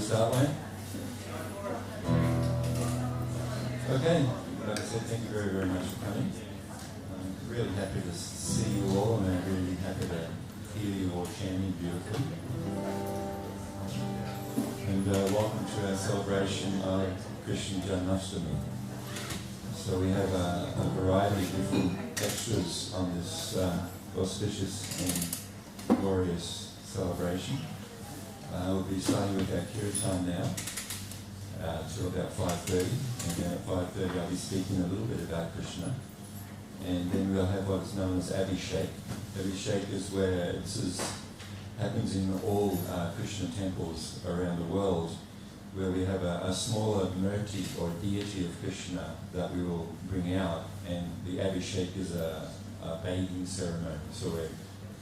start, Wayne? Okay, like I said, thank you very, very much for coming. I'm really happy to see you all, and I'm really happy to hear you all chanting beautifully. And welcome to our celebration of Krishna Janmashtami. So we have a variety of different extras on this auspicious and glorious celebration. We'll be starting with our kirtan now till about 5:30, and then at 5:30 I'll be speaking a little bit about Krishna, and then we'll have what is known as Abhishek. Abhishek is where happens in all Krishna temples around the world, where we have a smaller murti or deity of Krishna that we will bring out, and the Abhishek is a bathing ceremony. So we're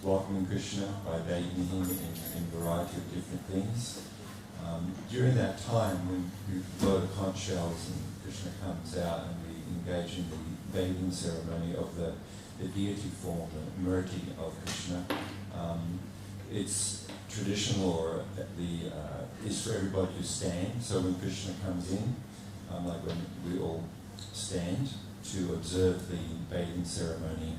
welcoming Krishna by bathing him in a variety of different things. During that time, when we blow the conch shells and Krishna comes out and we engage in the bathing ceremony of the deity form, the murti of Krishna, it's traditional, or is for everybody to stand. So when Krishna comes in, like when we all stand to observe the bathing ceremony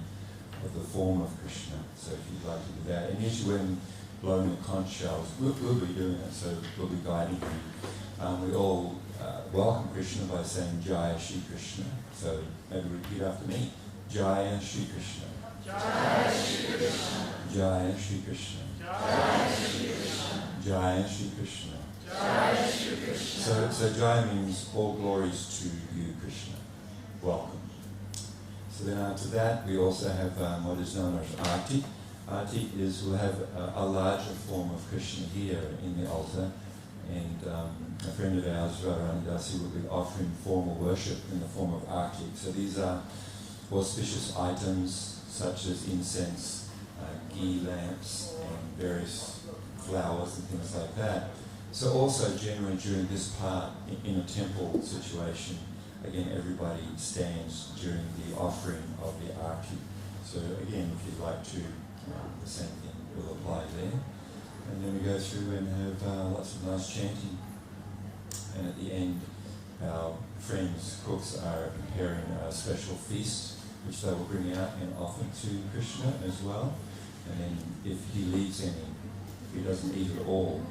of the form of Krishna. So if you'd like to do that, and usually when blowing the conch shells, we'll be doing it, so we'll be guiding you. We all welcome Krishna by saying Jaya Sri Krishna. So maybe repeat after me. Jaya Sri Krishna. Jaya Sri Krishna. Jaya Sri Krishna. Jaya Sri Krishna. Jaya Sri Krishna. Jaya Sri Krishna. So Jaya means all glories to you, Krishna. Welcome. So then after that, we also have what is known as Arti. Arti is, we'll have a larger form of Krishna here in the altar, and a friend of ours, Radharani, will be offering formal worship in the form of Arti. So these are auspicious items such as incense, ghee lamps, and various flowers and things like that. So also generally during this part, in a temple situation, again everybody stands during the offering of the Arti. So again, if you'd like to, the same thing will apply there. And then we go through and have lots of nice chanting. And at the end, our friends, cooks, are preparing a special feast, which they will bring out and offer to Krishna as well. And then if he leaves any, if he doesn't eat it all,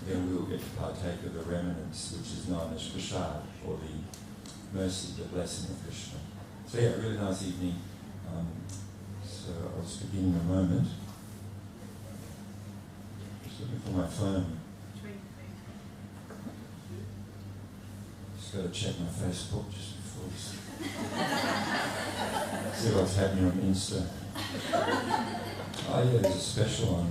then we will get to partake of the remnants, which is known as prasad, or the mercy, the blessing of Krishna. So yeah, really nice evening. So I'll just begin in a moment. Just looking for my phone. Just got to check my Facebook just before this. See what's happening on Insta. Oh yeah, there's a special on.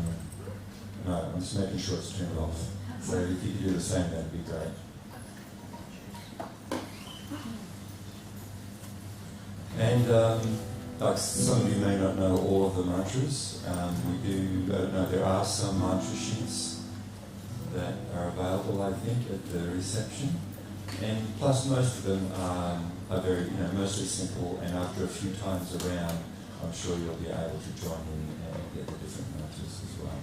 No, I'm just making sure it's turned off. So if you could do the same, that'd be great. And like some of you may not know all of the mantras. There are some mantra sheets that are available, I think, at the reception. And plus most of them are very, mostly simple, and after a few times around, I'm sure you'll be able to join in and get the different mantras as well.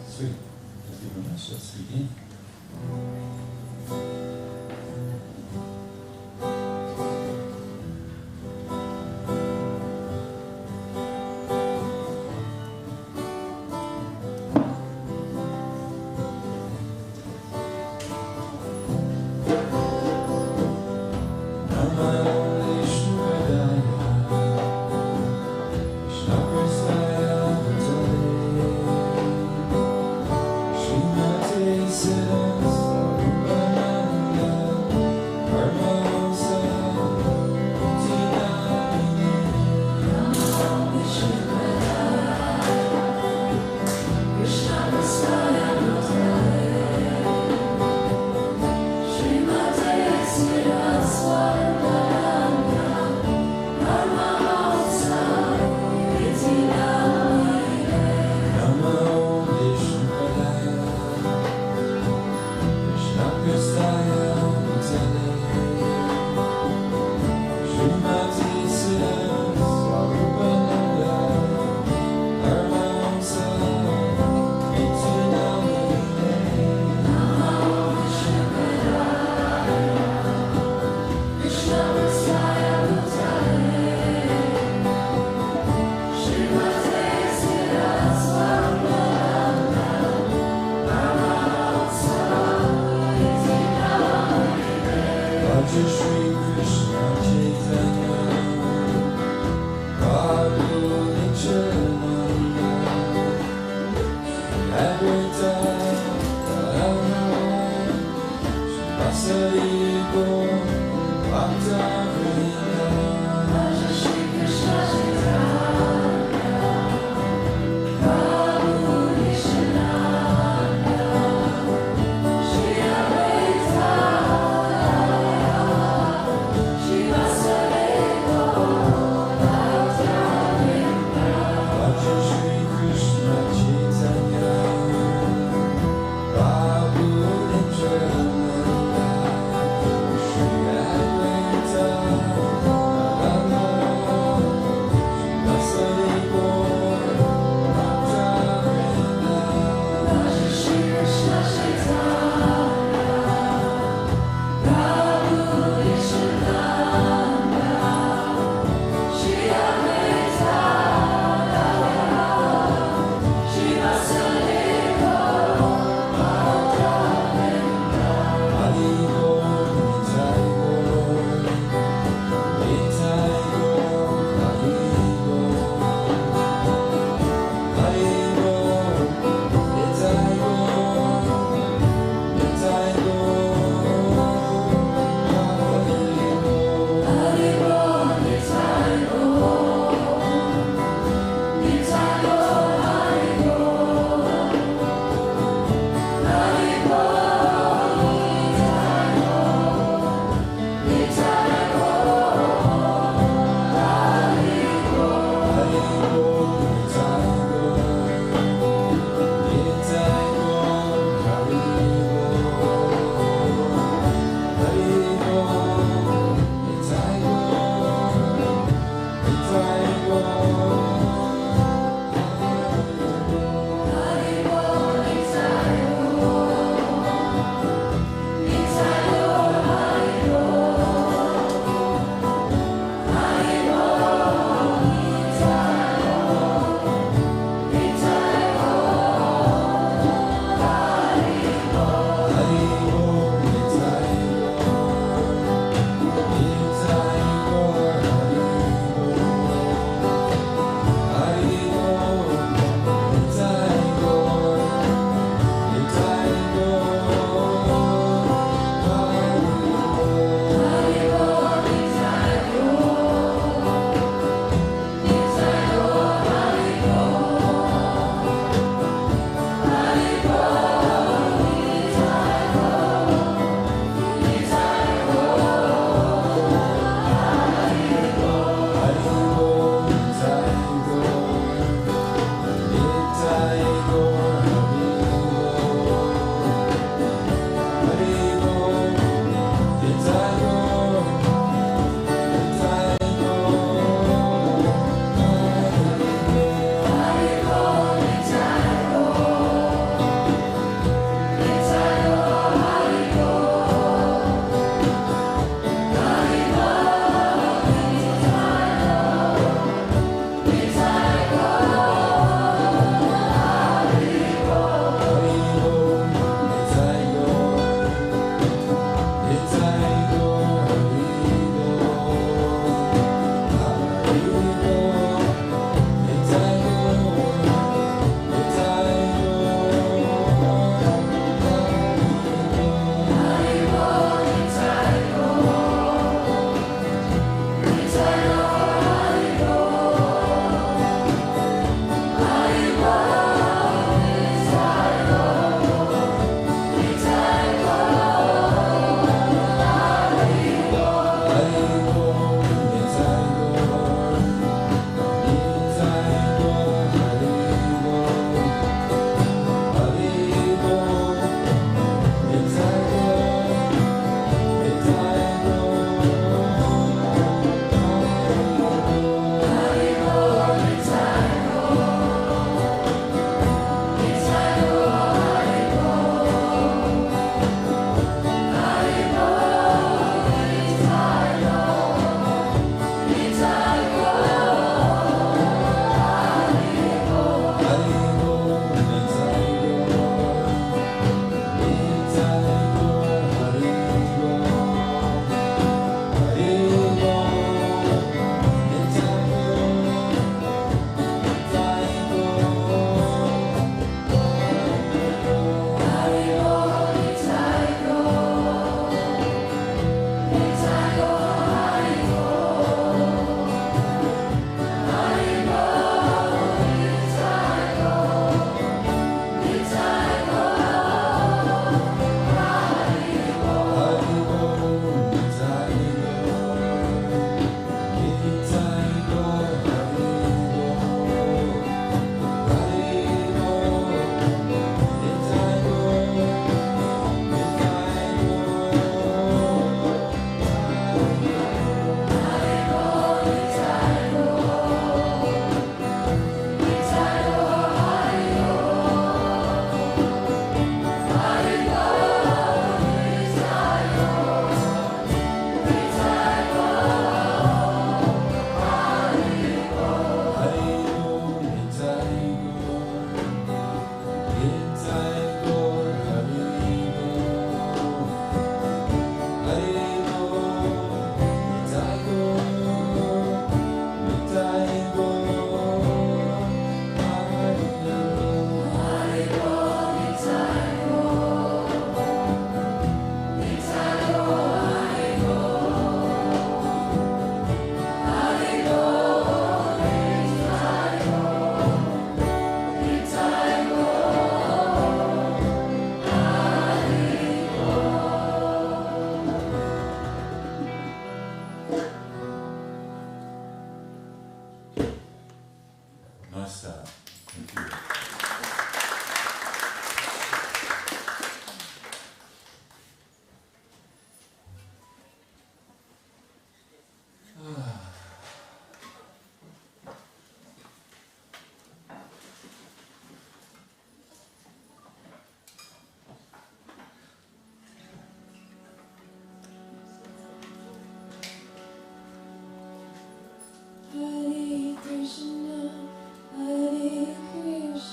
Sweet. Thank you very much. Let's begin. Sri Nice start. Thank you. Hare Krishna, Hare Krishna.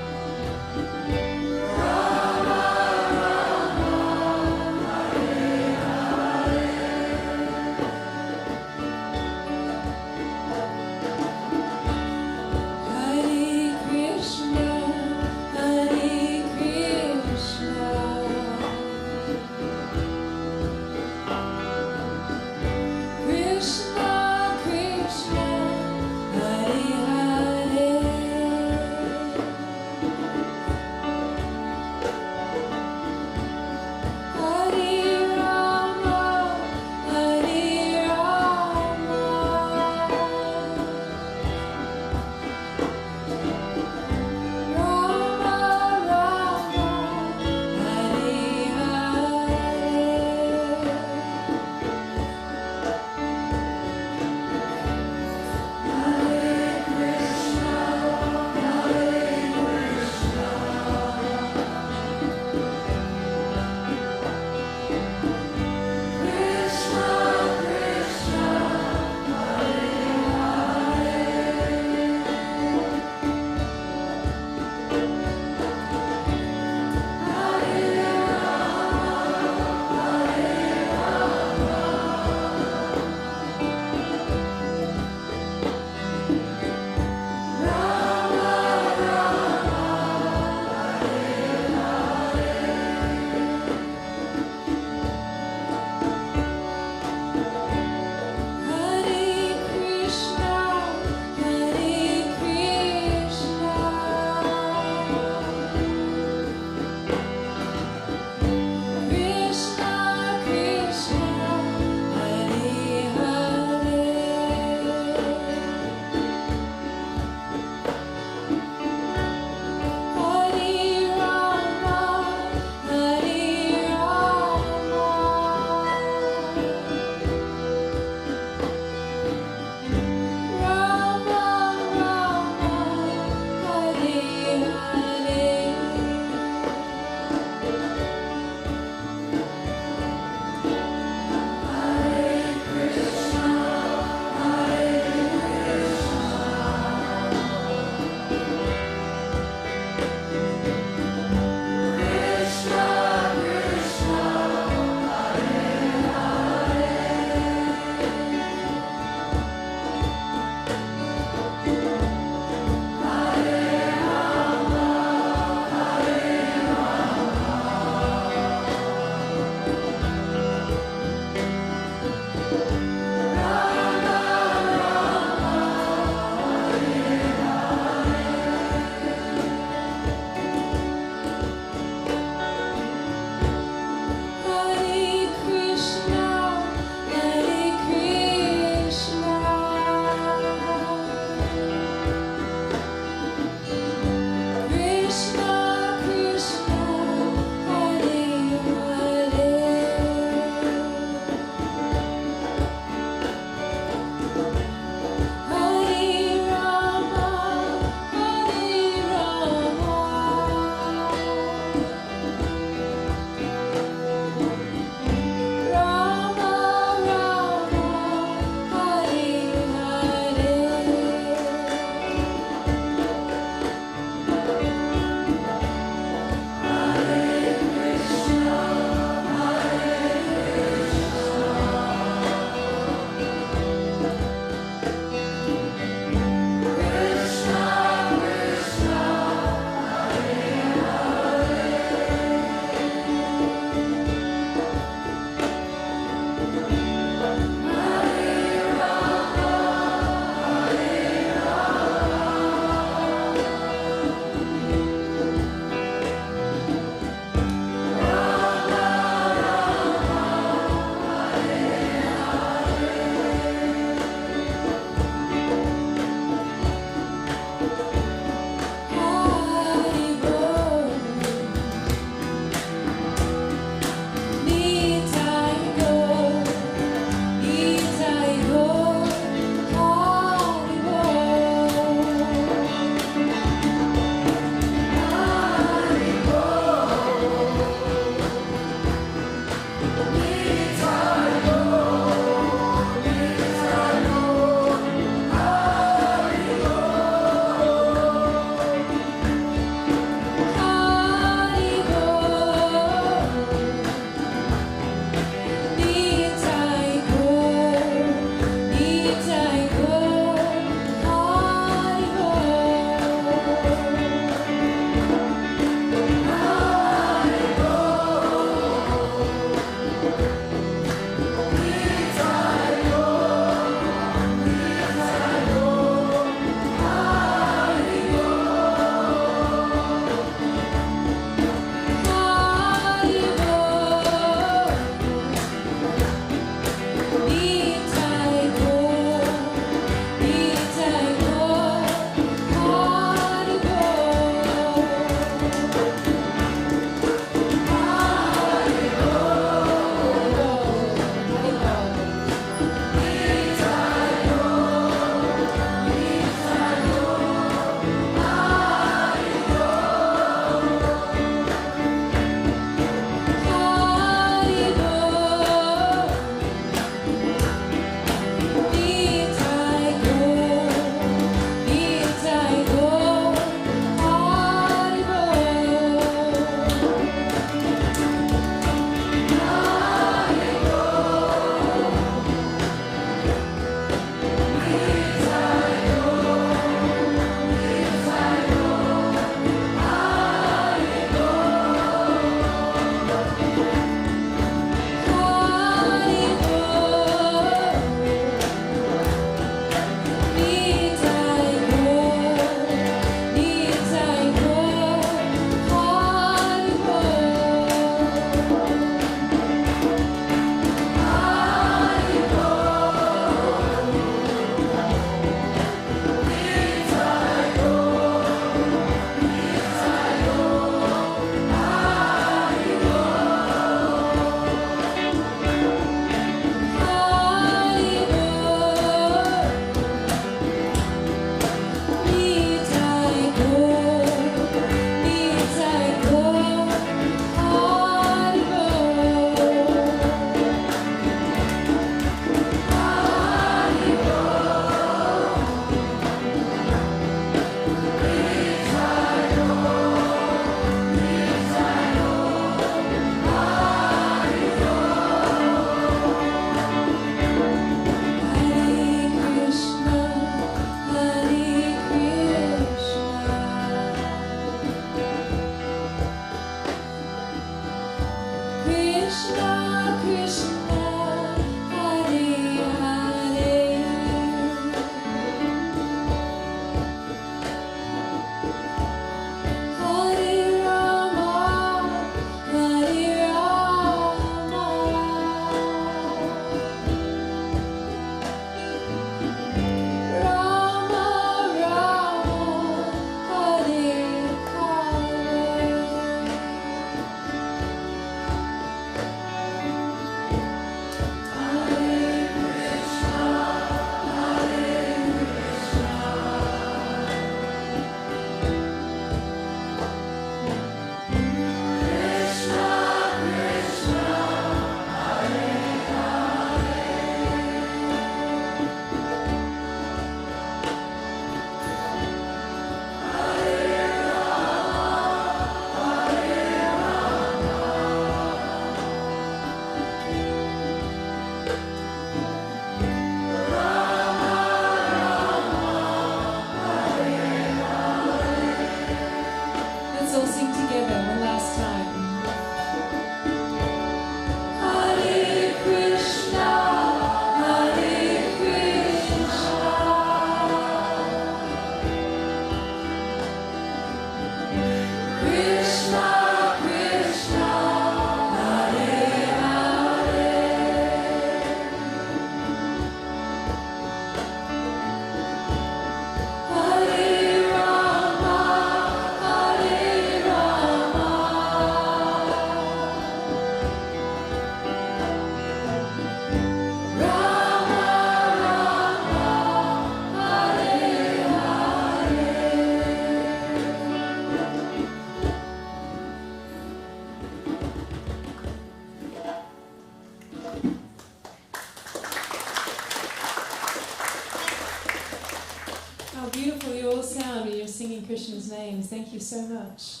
Krishna's names. Thank you so much.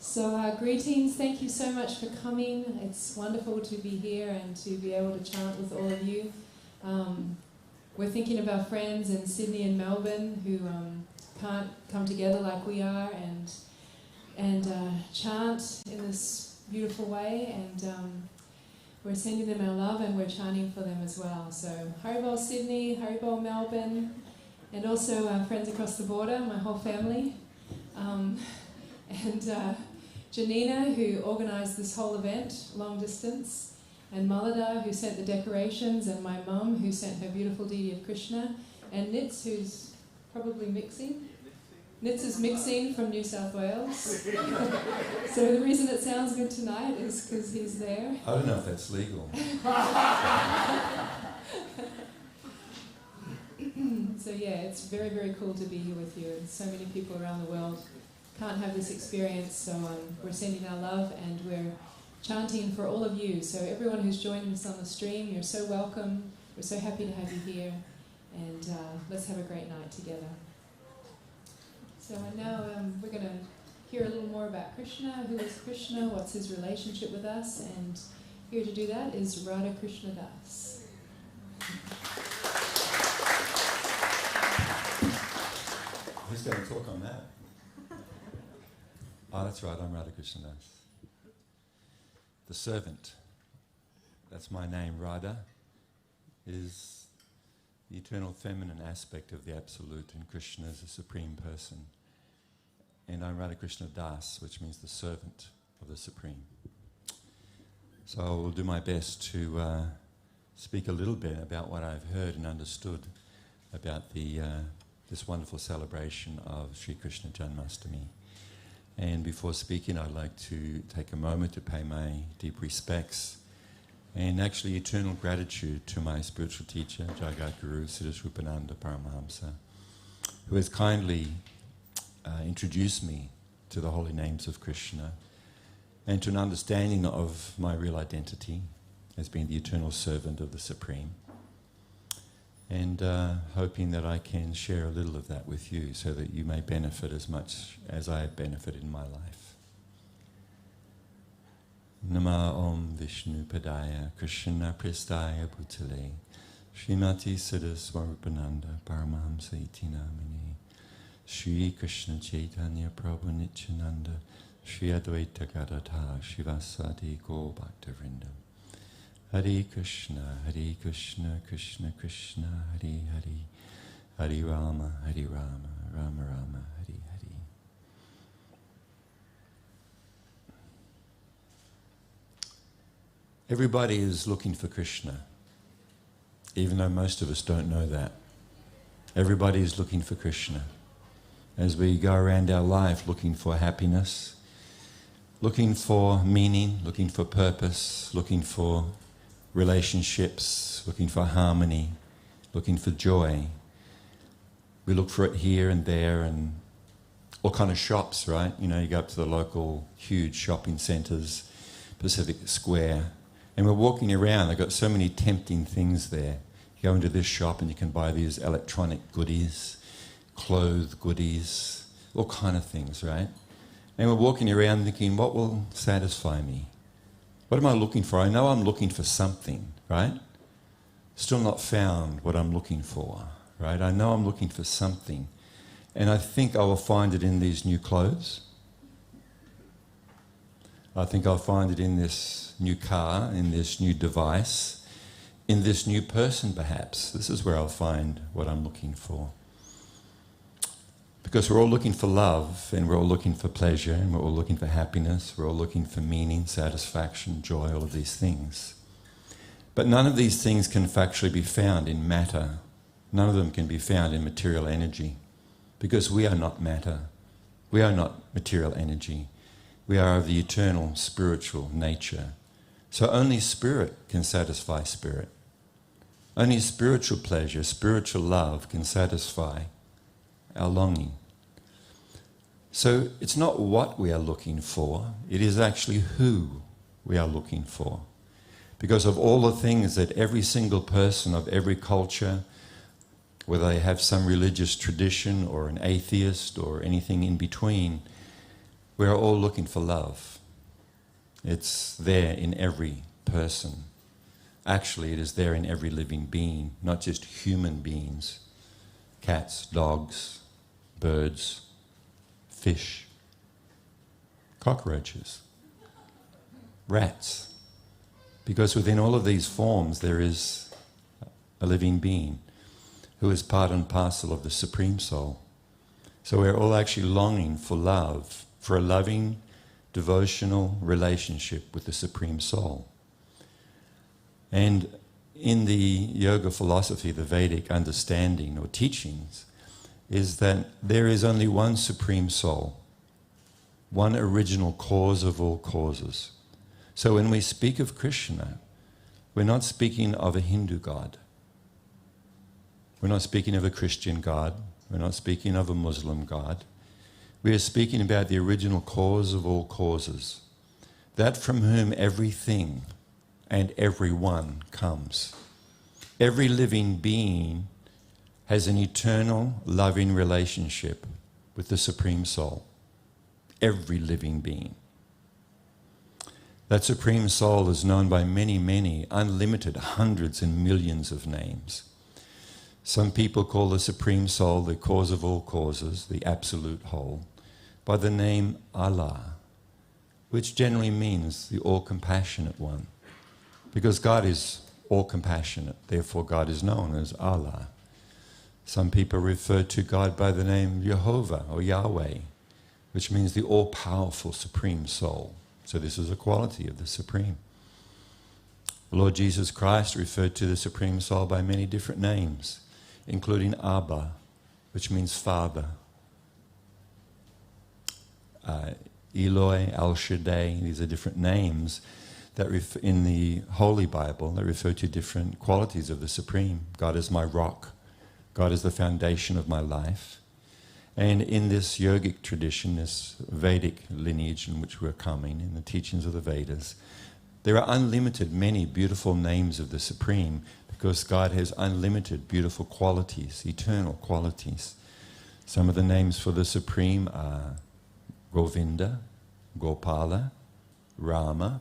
So greetings, thank you so much for coming. It's wonderful to be here and to be able to chant with all of you. We're thinking of our friends in Sydney and Melbourne who can't come together like we are and chant in this beautiful way, and we're sending them our love and we're chanting for them as well. So Haribol Sydney, Haribol Melbourne, and also friends across the border, my whole family. And Janina, who organised this whole event, long distance, and Malada, who sent the decorations, and my mum, who sent her beautiful deity of Krishna, and Nitz, who's probably mixing. Nitz is mixing from New South Wales. So the reason it sounds good tonight is because he's there. I don't know if that's legal. So yeah, it's very, very cool to be here with you, and so many people around the world can't have this experience, so we're sending our love and we're chanting for all of you. So everyone who's joining us on the stream, you're so welcome. We're so happy to have you here, and let's have a great night together. So now we're going to hear a little more about Krishna. Who is Krishna? What's his relationship with us? And here to do that is Radha Krishna Das. Who's going to talk on that? Oh, that's right, I'm Radha Krishna Das. The servant. That's my name. Radha is the eternal feminine aspect of the Absolute, and Krishna is the Supreme Person. And I'm Radha Krishna Das, which means the servant of the Supreme. So I will do my best to speak a little bit about what I've heard and understood about this wonderful celebration of Sri Krishna Janmashtami. And before speaking, I'd like to take a moment to pay my deep respects and actually eternal gratitude to my spiritual teacher, Jagat Guru Sri Rupananda Paramahamsa, who has kindly introduced me to the holy names of Krishna and to an understanding of my real identity as being the eternal servant of the Supreme. And hoping that I can share a little of that with you so that you may benefit as much as I have benefited in my life. Nama Om Vishnu Padaya Krishna Prestaya Bhutale Srimati Siddha Swarupananda Paramahamsa Iti Namini Sri Krishna Chaitanya Prabhu Nityananda Shri Advaita Gadadhara Shivasadi Gaur Bhaktivinoda. Hare Krishna, Krishna Krishna, Hare Hare, Hare Rama, Rama Rama, Hare Hare. Everybody is looking for Krishna, even though most of us don't know that. Everybody is looking for Krishna. As we go around our life looking for happiness, looking for meaning, looking for purpose, looking for relationships, looking for harmony, looking for joy. We look for it here and there and all kind of shops, right? You know, you go up to the local huge shopping centres, Pacific Square, and we're walking around. They've got so many tempting things there. You go into this shop and you can buy these electronic goodies, clothes goodies, all kind of things, right? And we're walking around thinking, what will satisfy me? What am I looking for? I know I'm looking for something, right? Still not found what I'm looking for, right? I know I'm looking for something. And I think I will find it in these new clothes. I think I'll find it in this new car, in this new device, in this new person perhaps. This is where I'll find what I'm looking for. Because we're all looking for love, and we're all looking for pleasure, and we're all looking for happiness, we're all looking for meaning, satisfaction, joy, all of these things. But none of these things can factually be found in matter. None of them can be found in material energy. Because we are not matter. We are not material energy. We are of the eternal spiritual nature. So only spirit can satisfy spirit. Only spiritual pleasure, spiritual love can satisfy our longing. So it's not what we are looking for, it is actually who we are looking for. Because of all the things that every single person of every culture, whether they have some religious tradition or an atheist or anything in between, we are all looking for love. It's there in every person. Actually, it is there in every living being, not just human beings. Cats, dogs, birds, fish, cockroaches, rats. Because within all of these forms there is a living being who is part and parcel of the Supreme Soul. So we're all actually longing for love, for a loving, devotional relationship with the Supreme Soul. And in the yoga philosophy, the Vedic understanding or teachings, is that there is only one Supreme Soul, one original cause of all causes. So when we speak of Krishna, we're not speaking of a Hindu god. We're not speaking of a Christian god. We're not speaking of a Muslim god. We are speaking about the original cause of all causes, that from whom everything and everyone comes. Every living being has an eternal, loving relationship with the Supreme Soul. Every living being. That Supreme Soul is known by many, many, unlimited, hundreds and millions of names. Some people call the Supreme Soul the cause of all causes, the absolute whole, by the name Allah, which generally means the all-compassionate one. Because God is all-compassionate, therefore God is known as Allah. Some people refer to God by the name Jehovah or Yahweh, which means the all-powerful Supreme Soul. So this is a quality of the Supreme. The Lord Jesus Christ referred to the Supreme Soul by many different names, including Abba, which means Father. Eloi, El Shaddai, these are different names that in the Holy Bible that refer to different qualities of the Supreme. God is my rock. God is the foundation of my life. And in this yogic tradition, this Vedic lineage in which we're coming, in the teachings of the Vedas, there are unlimited many beautiful names of the Supreme because God has unlimited beautiful qualities, eternal qualities. Some of the names for the Supreme are Govinda, Gopala, Rama.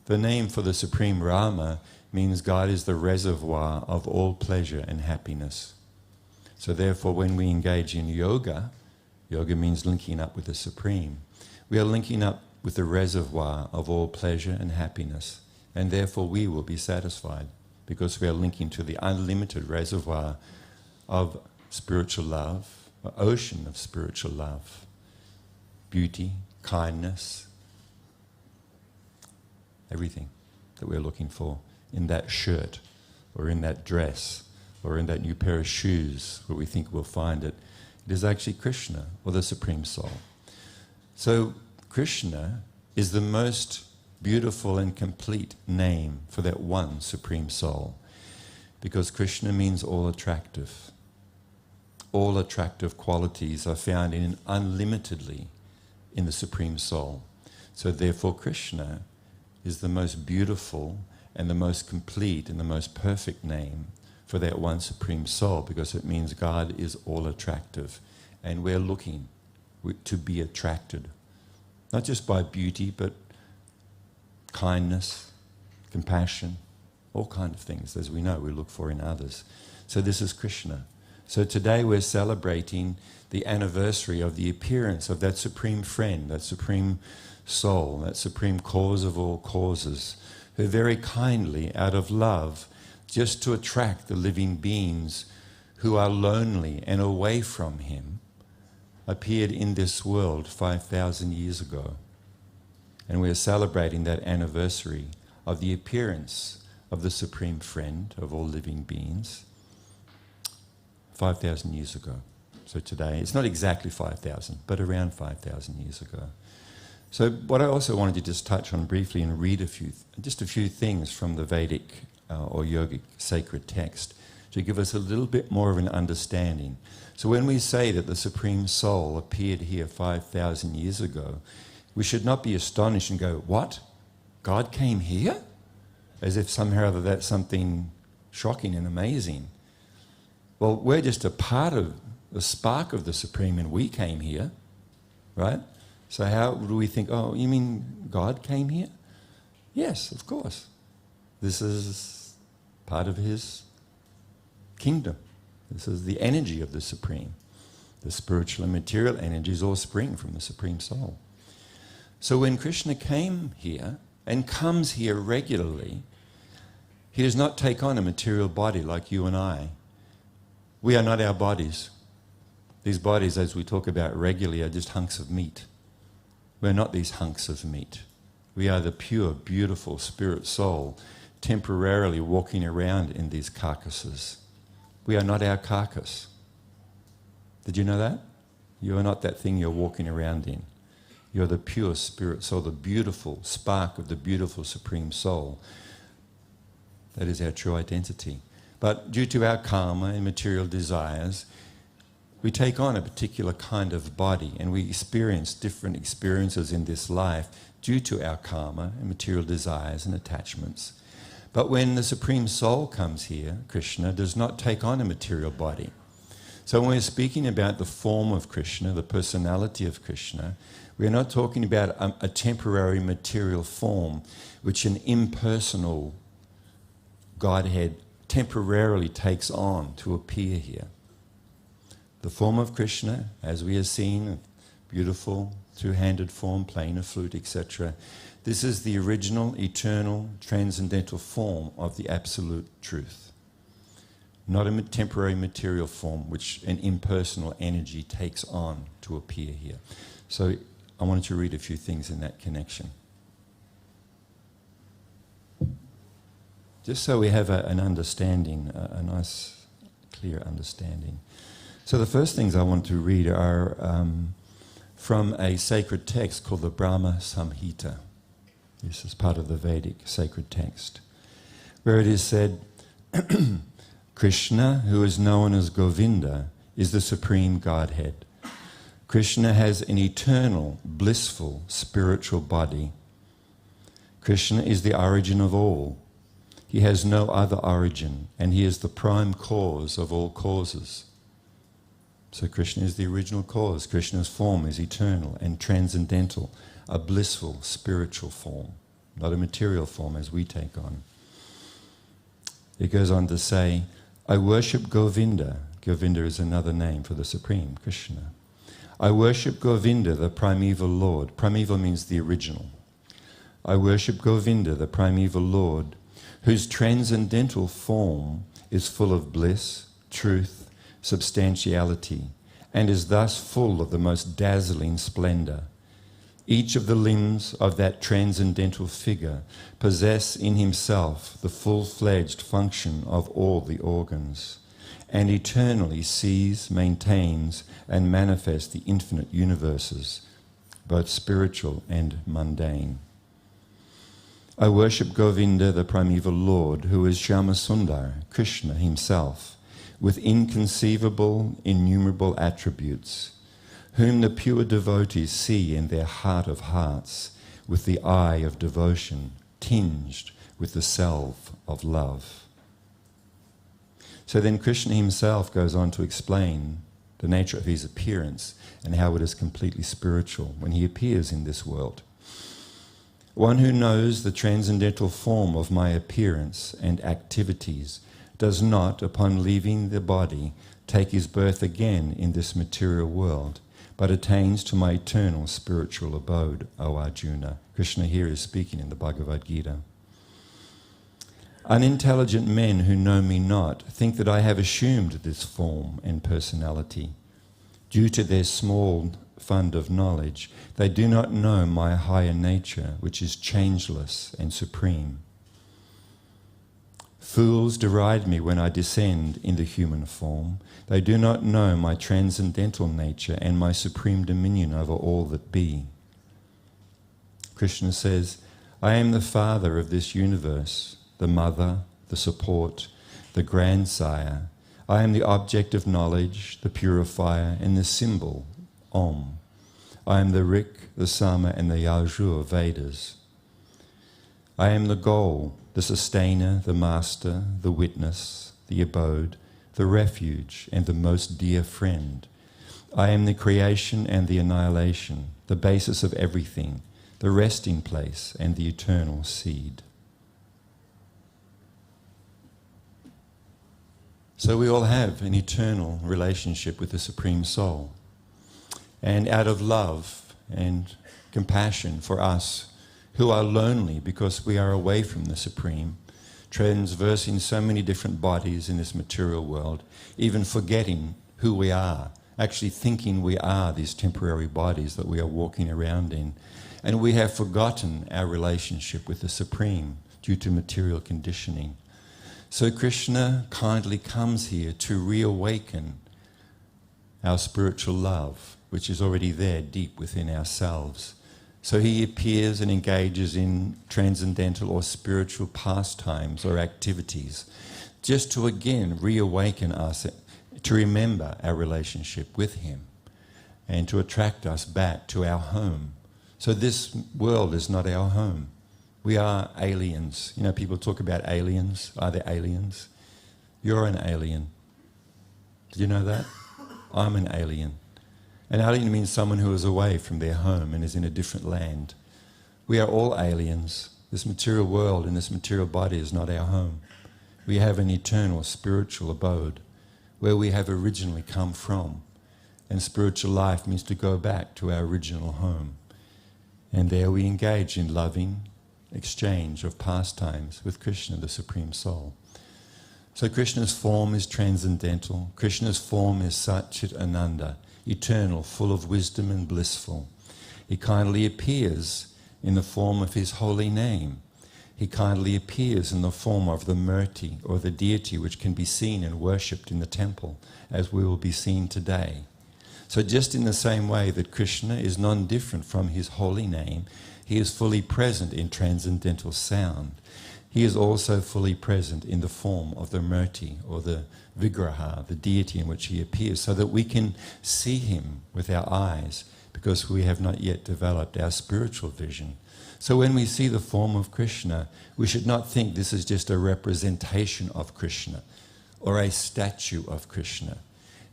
The name for the Supreme Rama means God is the reservoir of all pleasure and happiness. So therefore when we engage in yoga, yoga means linking up with the Supreme, we are linking up with the reservoir of all pleasure and happiness, and therefore we will be satisfied because we are linking to the unlimited reservoir of spiritual love, an ocean of spiritual love, beauty, kindness, everything that we're looking for in that shirt or in that dress or in that new pair of shoes where we think we'll find it. It is actually Krishna, or the Supreme Soul. So Krishna is the most beautiful and complete name for that one Supreme Soul, because Krishna means all attractive. All attractive qualities are found in unlimitedly in the Supreme Soul. So therefore Krishna is the most beautiful and the most complete and the most perfect name for that one Supreme Soul, because it means God is all attractive, and we're looking to be attracted, not just by beauty, but kindness, compassion, all kinds of things, as we know, we look for in others. So this is Krishna. So today we're celebrating the anniversary of the appearance of that Supreme Friend, that Supreme Soul, that Supreme Cause of all causes, who very kindly, out of love, just to attract the living beings who are lonely and away from him, appeared in this world 5,000 years ago. And we are celebrating that anniversary of the appearance of the Supreme Friend of all living beings 5,000 years ago. So today, it's not exactly 5,000, but around 5,000 years ago. So what I also wanted to just touch on briefly and read a few things from the Vedic or yogic sacred text to give us a little bit more of an understanding. So when we say that the Supreme Soul appeared here 5,000 years ago, we should not be astonished and go, what? God came here? As if somehow or other that's something shocking and amazing. Well, we're just a part of the spark of the Supreme, and we came here, right? So how do we think, oh, you mean God came here? Yes, of course. This is part of his kingdom. This is the energy of the Supreme. The spiritual and material energies all spring from the Supreme Soul. So when Krishna came here and comes here regularly, he does not take on a material body like you and I. We are not our bodies. These bodies, as we talk about regularly, are just hunks of meat. We're not these hunks of meat. We are the pure, beautiful spirit soul temporarily walking around in these carcasses. We are not our carcass. Did you know that? You are not that thing you're walking around in. You're the pure spirit soul, the beautiful spark of the beautiful Supreme Soul. That is our true identity. But due to our karma and material desires, we take on a particular kind of body, and we experience different experiences in this life due to our karma and material desires and attachments. But when the Supreme Soul comes here, Krishna does not take on a material body. So when we're speaking about the form of Krishna, the personality of Krishna, we're not talking about a temporary material form which an impersonal Godhead temporarily takes on to appear here. The form of Krishna, as we have seen, beautiful two-handed form, playing a flute, etc. This is the original, eternal, transcendental form of the absolute truth. Not a temporary material form which an impersonal energy takes on to appear here. So I wanted to read a few things in that connection. Just so we have an understanding, a nice, clear understanding. So the first things I want to read are from a sacred text called the Brahma Samhita. This is part of the Vedic sacred text, where it is said, Krishna, who is known as Govinda, is the supreme Godhead. Krishna has an eternal, blissful, spiritual body. Krishna is the origin of all. He has no other origin, and he is the prime cause of all causes. So Krishna is the original cause. Krishna's form is eternal and transcendental, a blissful spiritual form, not a material form as we take on. It goes on to say, I worship Govinda. Govinda is another name for the Supreme, Krishna. I worship Govinda, the primeval Lord. Primeval means the original. I worship Govinda, the primeval Lord, whose transcendental form is full of bliss, truth, substantiality, and is thus full of the most dazzling splendor. Each of the limbs of that transcendental figure possess in himself the full-fledged function of all the organs, and eternally sees, maintains, and manifests the infinite universes, both spiritual and mundane. I worship Govinda, the primeval Lord, who is Shyamasundar, Krishna himself, with inconceivable, innumerable attributes, whom the pure devotees see in their heart of hearts, with the eye of devotion, tinged with the salve of love. So then Krishna himself goes on to explain the nature of his appearance and how it is completely spiritual when he appears in this world. One who knows the transcendental form of my appearance and activities does not, upon leaving the body, take his birth again in this material world, but attains to my eternal spiritual abode, O Arjuna. Krishna here is speaking in the Bhagavad Gita. Unintelligent men who know me not think that I have assumed this form and personality. Due to their small fund of knowledge, they do not know my higher nature, which is changeless and supreme. Fools deride me when I descend in the human form. They do not know my transcendental nature and my supreme dominion over all that be. Krishna says, I am the father of this universe, the mother, the support, the grandsire. I am the object of knowledge, the purifier, and the symbol, Om. I am the Rik, the Sama, and the Yajur Vedas. I am the goal, the sustainer, the master, the witness, the abode, the refuge, and the most dear friend. I am the creation and the annihilation, the basis of everything, the resting place and the eternal seed. So we all have an eternal relationship with the Supreme Soul. And out of love and compassion for us who are lonely because we are away from the Supreme, transversing so many different bodies in this material world, even forgetting who we are, actually thinking we are these temporary bodies that we are walking around in. And we have forgotten our relationship with the Supreme due to material conditioning. So Krishna kindly comes here to reawaken our spiritual love, which is already there deep within ourselves. So he appears and engages in transcendental or spiritual pastimes or activities, just to again reawaken us, to remember our relationship with him, and to attract us back to our home. So this world is not our home. We are aliens. You know, people talk about aliens. Are there aliens? You're an alien. Did you know that? I'm an alien. An alien means someone who is away from their home and is in a different land. We are all aliens. This material world and this material body is not our home. We have an eternal spiritual abode where we have originally come from. And spiritual life means to go back to our original home. And there we engage in loving exchange of pastimes with Krishna, the Supreme Soul. So Krishna's form is transcendental. Krishna's form is Satchit Ananda, eternal, full of wisdom and blissful. He kindly appears in the form of his holy name. He kindly appears in the form of the Murti, or the deity which can be seen and worshipped in the temple, as we will be seen today. So just in the same way that Krishna is non-different from his holy name, he is fully present in transcendental sound. He is also fully present in the form of the Murti, or the Vigraha, the deity in which he appears, so that we can see him with our eyes, because we have not yet developed our spiritual vision. So when we see the form of Krishna, we should not think this is just a representation of Krishna, or a statue of Krishna.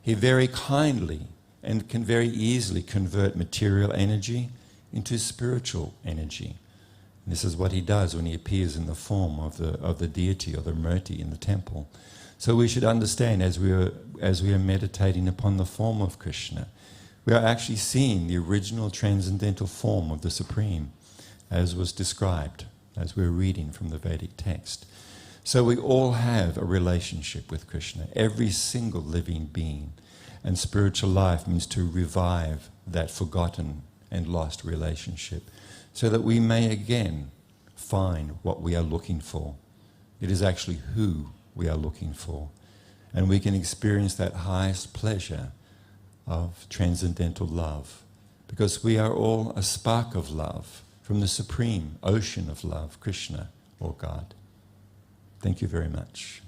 He very kindly and can very easily convert material energy into spiritual energy. And this is what he does when he appears in the form of the deity or the Murti in the temple. So we should understand, as we are meditating upon the form of Krishna, we are actually seeing the original transcendental form of the Supreme, as was described, as we're reading from the Vedic text. So we all have a relationship with Krishna, every single living being. And spiritual life means to revive that forgotten and lost relationship, so that we may again find what we are looking for. It is actually who we are looking for. And we can experience that highest pleasure of transcendental love, because we are all a spark of love from the supreme ocean of love, Krishna or God. Thank you very much.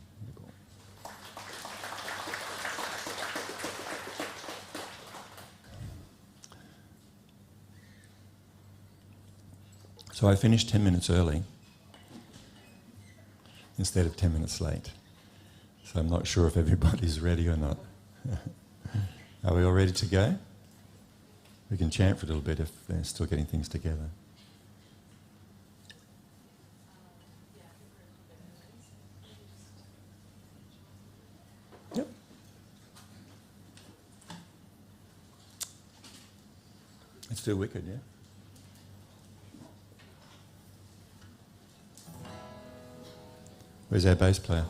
So I finished 10 minutes early instead of 10 minutes late. So I'm not sure if everybody's ready or not. Are we all ready to go? We can chant for a little bit if they're still getting things together. Yep. Let's do Wicked, yeah? Where's our bass player?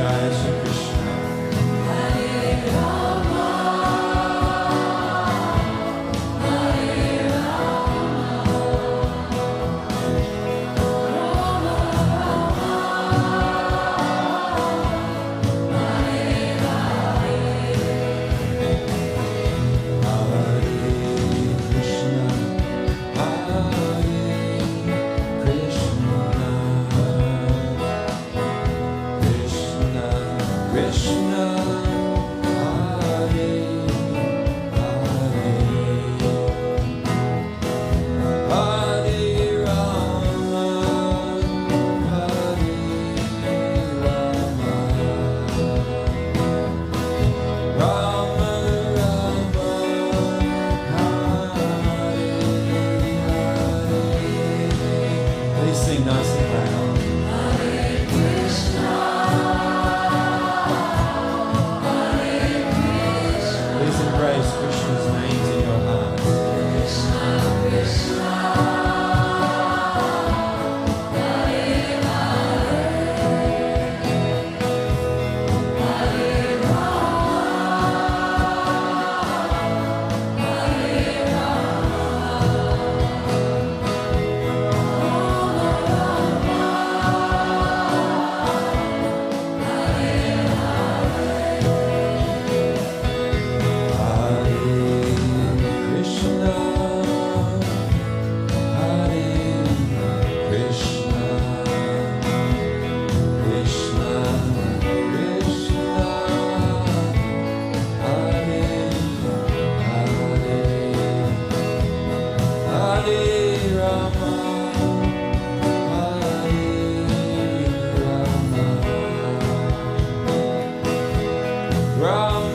Jai Sri Krishna. Hare Rama, Hare Rama,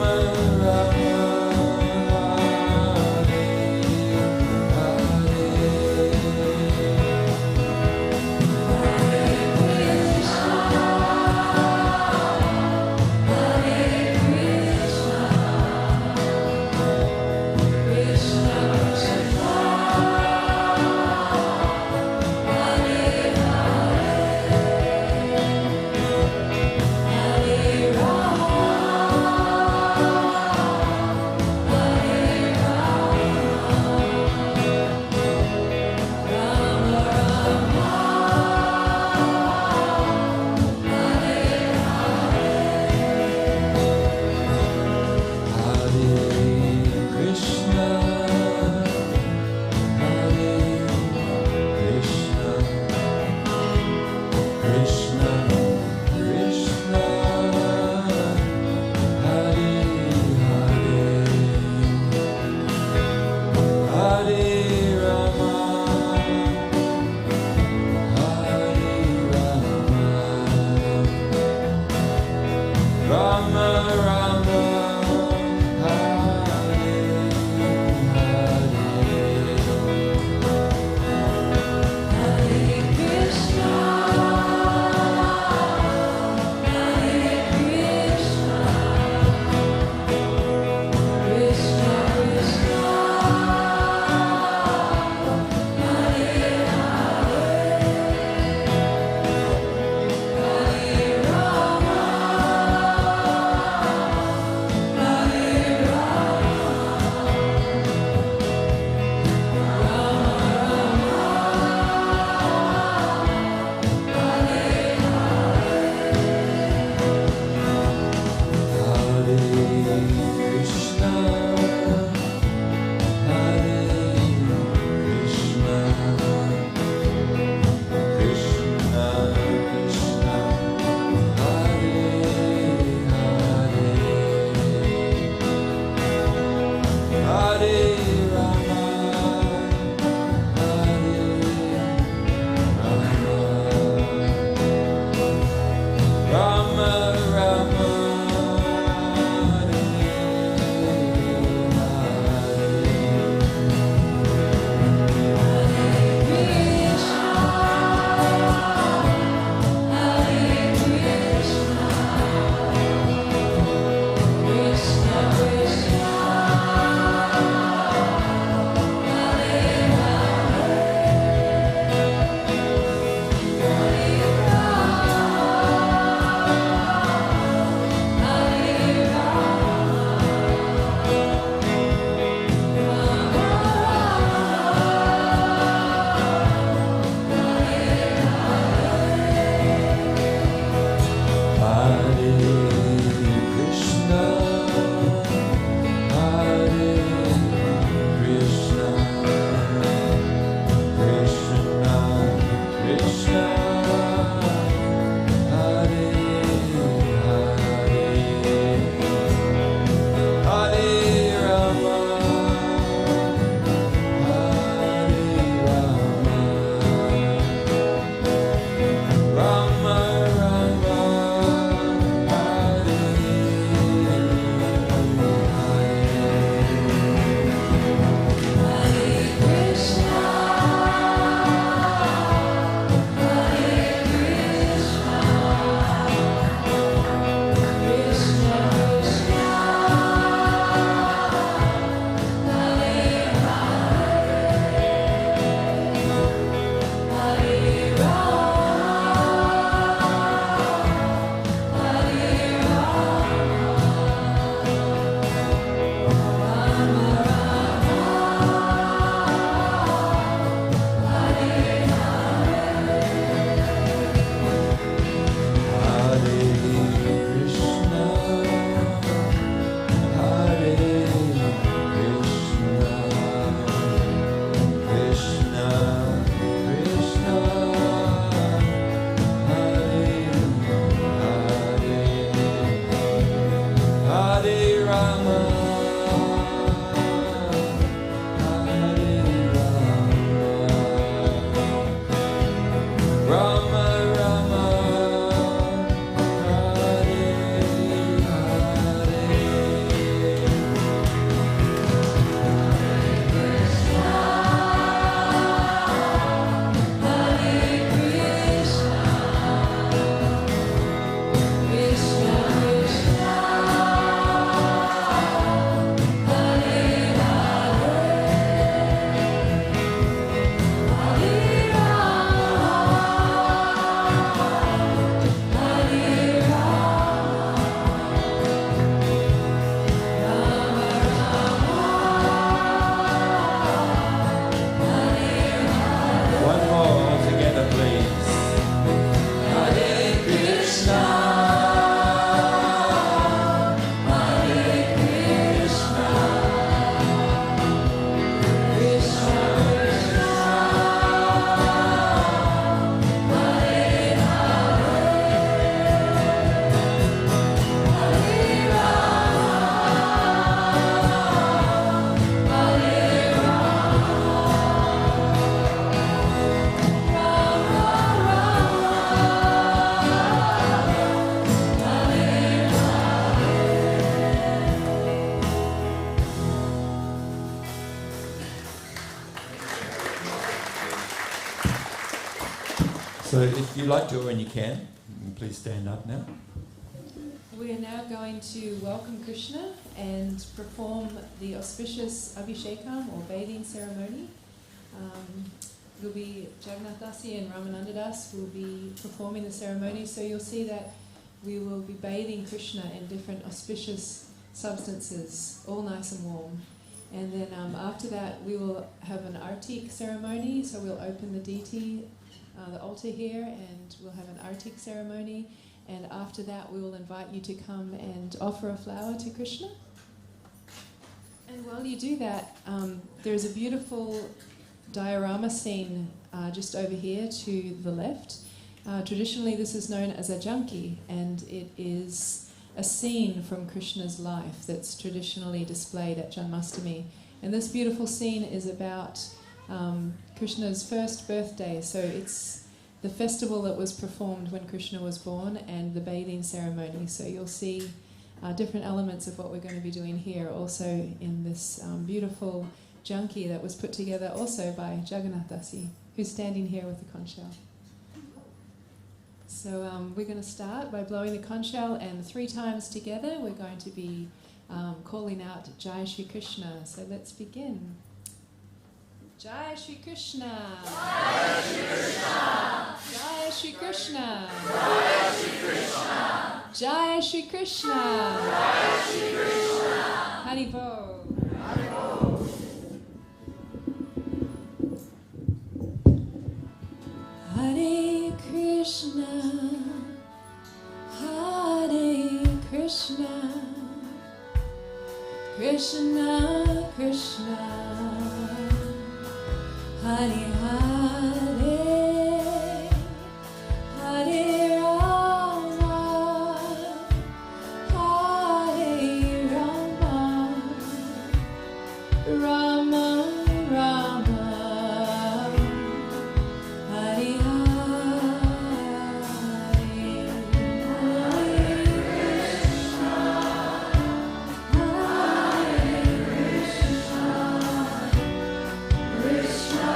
So if you'd like to, when you can, please stand up now. We are now going to welcome Krishna and perform the auspicious Abhishekam or bathing ceremony. It will be Jagannath Dasi and Ramananda Das will be performing the ceremony, so you'll see that we will be bathing Krishna in different auspicious substances, all nice and warm. And then after that we will have an artik ceremony, so we'll open the deity, the altar here, and we'll have an artik ceremony. And after that we will invite you to come and offer a flower to Krishna. And while you do that, there's a beautiful diorama scene just over here to the left. Traditionally this is known as a janki, and it is a scene from Krishna's life that's traditionally displayed at Janmashtami. And this beautiful scene is about Krishna's first birthday, so it's the festival that was performed when Krishna was born and the bathing ceremony. So you'll see different elements of what we're going to be doing here also in this beautiful janki that was put together also by Jagannath Dasi, who's standing here with the conch shell. So we're going to start by blowing the conch shell, and 3 times together we're going to be calling out Jai Sri Krishna. So let's begin. Jai Sri Krishna! Jai Sri Krishna! Jai Sri Krishna! Jai Sri Krishna! Jai Sri Krishna! Jai Sri Krishna! Haribol! Haribol! Hare Krishna, Hare Krishna, Krishna Krishna, Hare Hare, Hare Rama, Hare Rama, Rama Rama, Hare Krishna,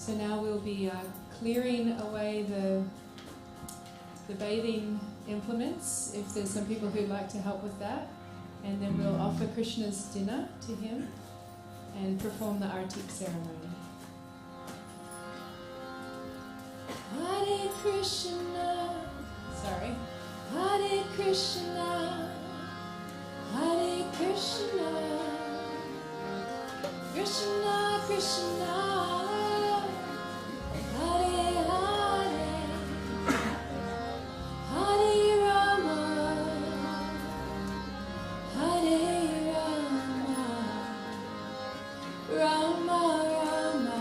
So now we'll be clearing away the bathing implements, if there's some people who'd like to help with that. And then we'll offer Krishna's dinner to him and perform the Artik ceremony. Hare Krishna, sorry. Hare Krishna, Hare Krishna, Krishna Krishna, Hare Hare, Hare Rama, Hare Rama, Rama Rama,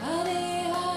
Hare Hare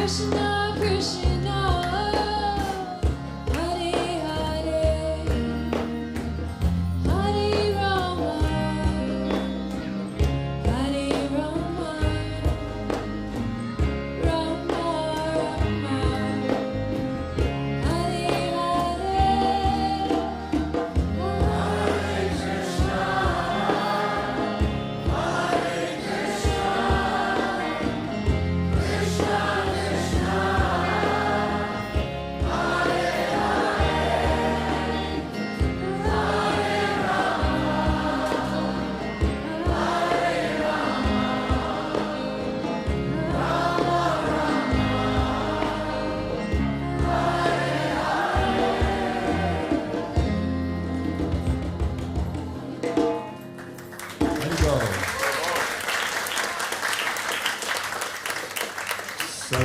Krishna Krishna, Hare Hare, Hare Rama, Hare Rama, Rama Rama, Hare Hare, Hare Krishna, Hare Krishna, Krishna There you go. So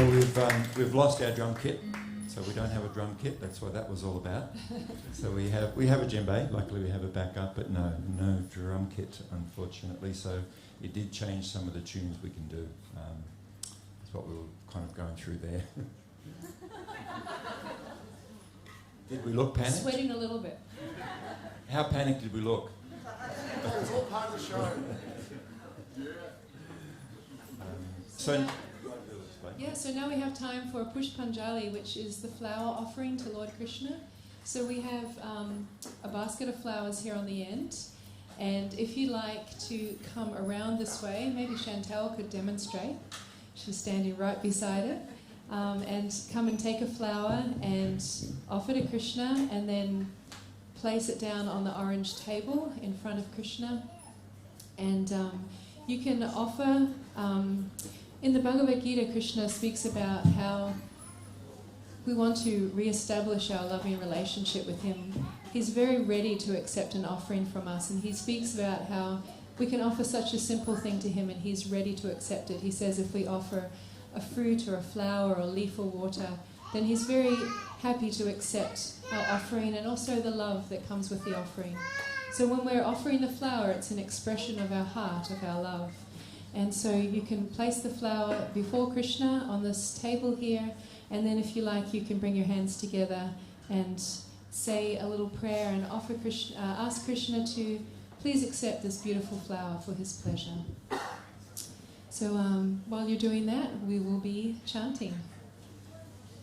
we've lost our drum kit, so we don't have a drum kit. That's what that was all about. So we have a djembe. Luckily we have a backup, but no drum kit, unfortunately. So it did change some of the tunes we can do. That's what we were kind of going through there. Did we look panicked? Sweating a little bit. How panicked did we look? It's all part of the show. So. Yeah, so now we have time for Pushpanjali, which is the flower offering to Lord Krishna. So we have a basket of flowers here on the end, and if you like to come around this way, maybe Chantal could demonstrate. She's standing right beside it. And come and take a flower and offer to Krishna, and then place it down on the orange table in front of Krishna. And you can offer... in the Bhagavad Gita, Krishna speaks about how we want to re-establish our loving relationship with him. He's very ready to accept an offering from us, and he speaks about how we can offer such a simple thing to him and he's ready to accept it. He says if we offer a fruit or a flower or a leaf or water, then he's very happy to accept our offering and also the love that comes with the offering. So when we're offering the flower, it's an expression of our heart, of our love. And so you can place the flower before Krishna on this table here, and then if you like, you can bring your hands together and say a little prayer and offer Krishna, ask Krishna to please accept this beautiful flower for his pleasure. So while you're doing that, we will be chanting.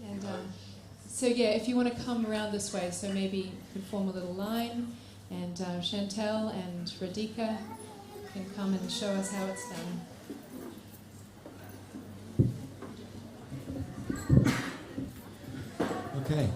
And so yeah, if you want to come around this way, so maybe you could form a little line, and Chantal and Radhika can come and show us how it's done. Okay.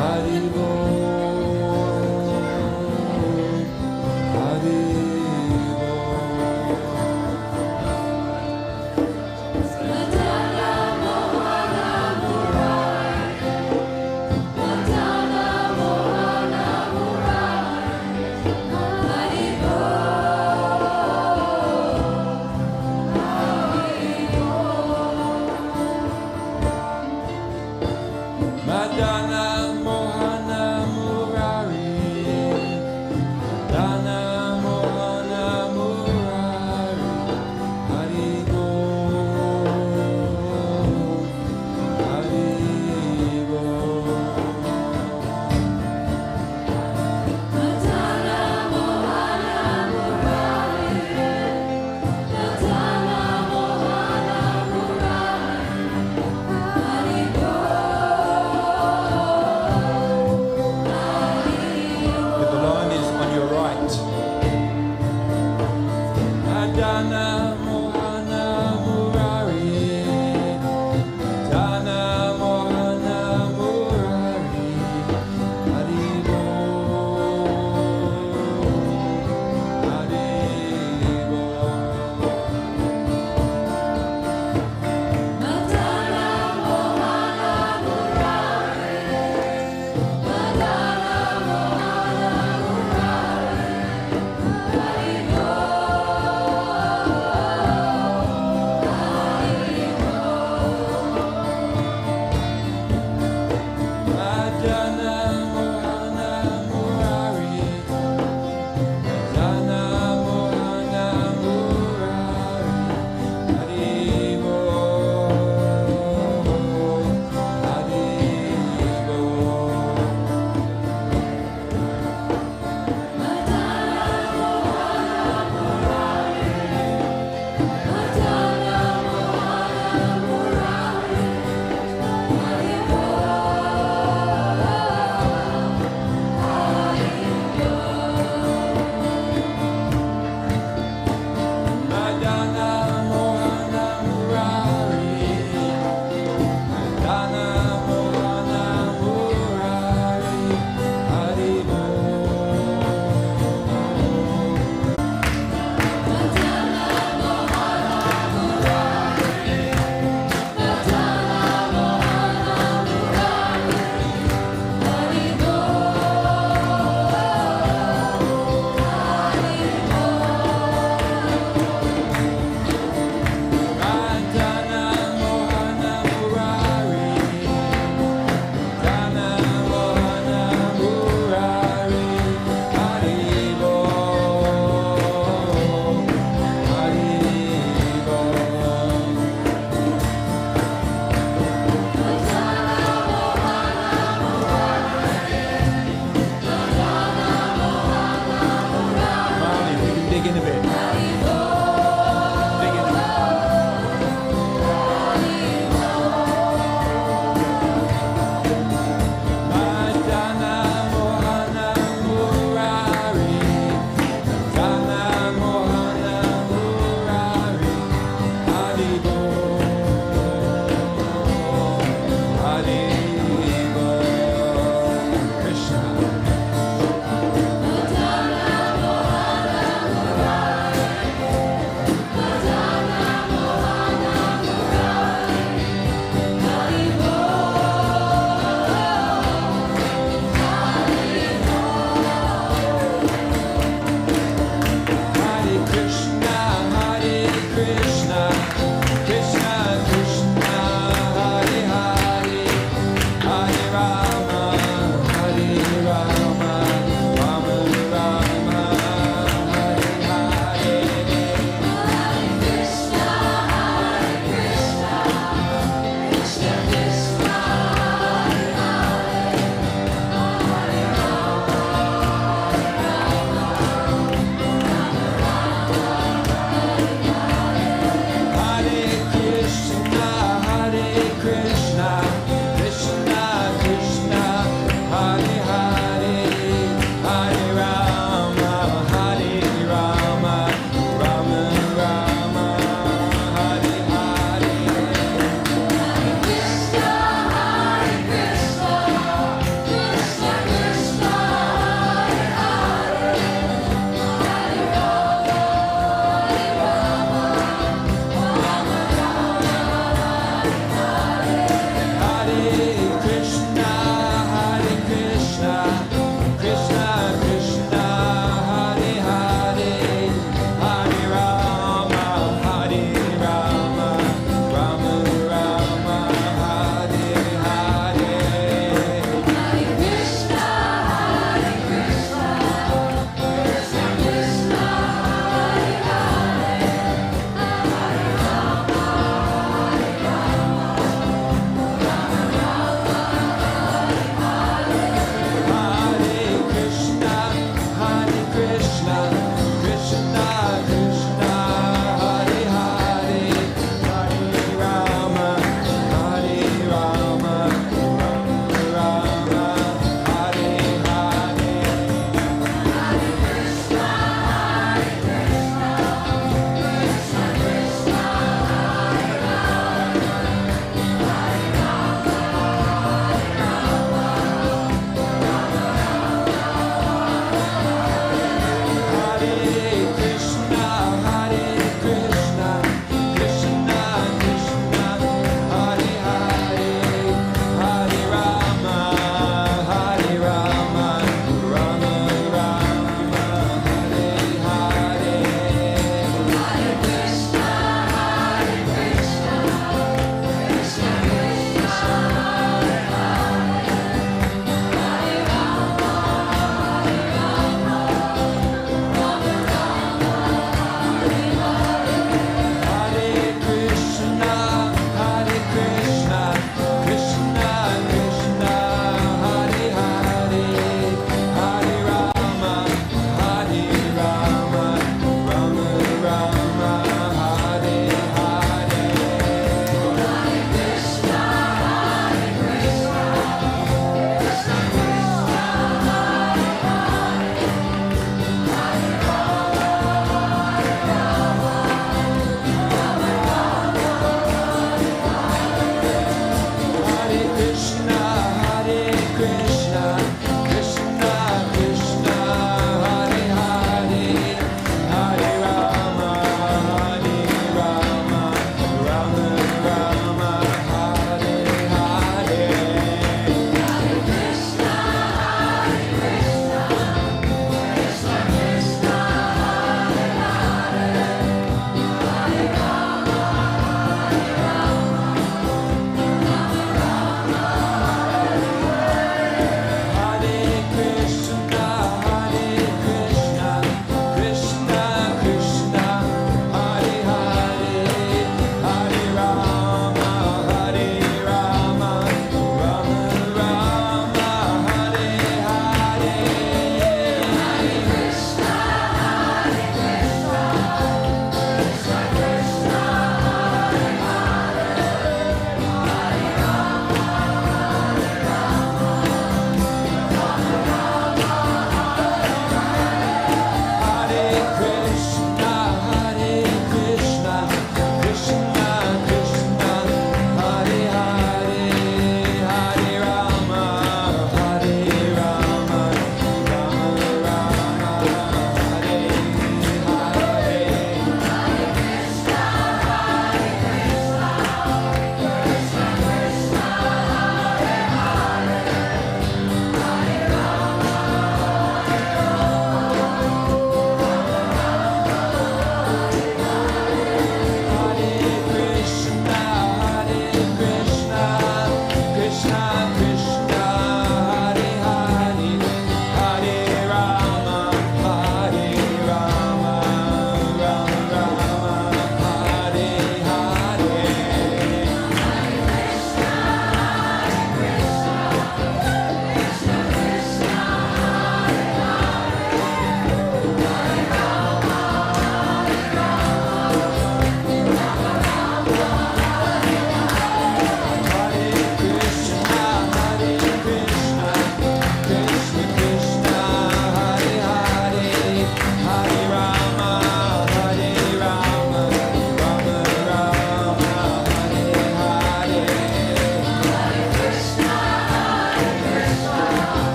Hare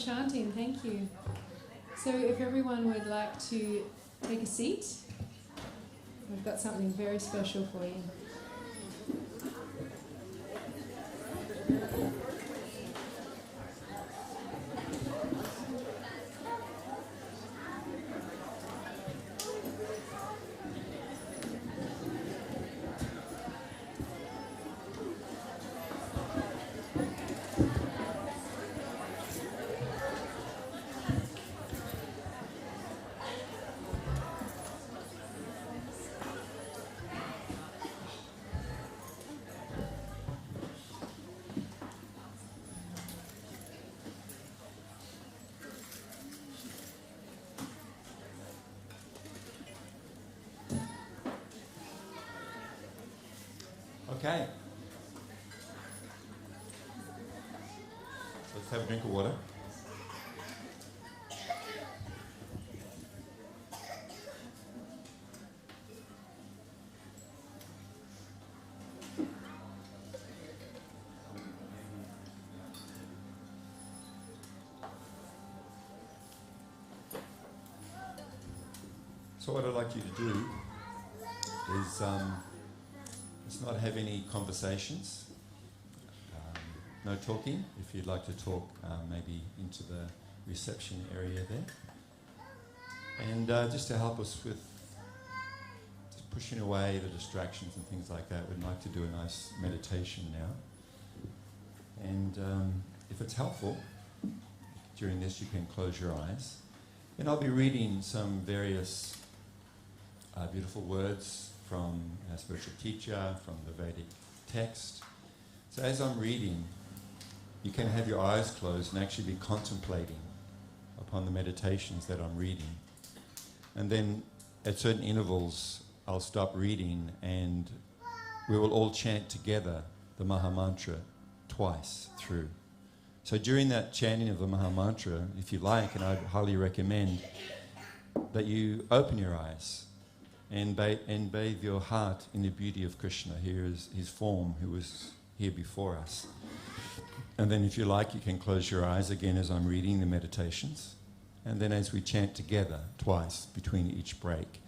chanting. Thank you. So if everyone would like to take a seat, we've got something very special for you. Okay. So let's have a drink of water. So what I'd like you to do is let's not have any conversations, no talking. If you'd like to talk, maybe into the reception area there. And just to help us with just pushing away the distractions and things like that, we'd like to do a nice meditation now. And if it's helpful, during this you can close your eyes. And I'll be reading some various beautiful words from our spiritual teacher, from the Vedic text. So as I'm reading, you can have your eyes closed and actually be contemplating upon the meditations that I'm reading. And then at certain intervals, I'll stop reading and we will all chant together the Maha Mantra twice through. So during that chanting of the Maha Mantra, if you like, and I'd highly recommend that you open your eyes and bathe your heart in the beauty of Krishna. Here is his form, who was here before us. And then if you like, you can close your eyes again as I'm reading the meditations. And then as we chant together twice between each break,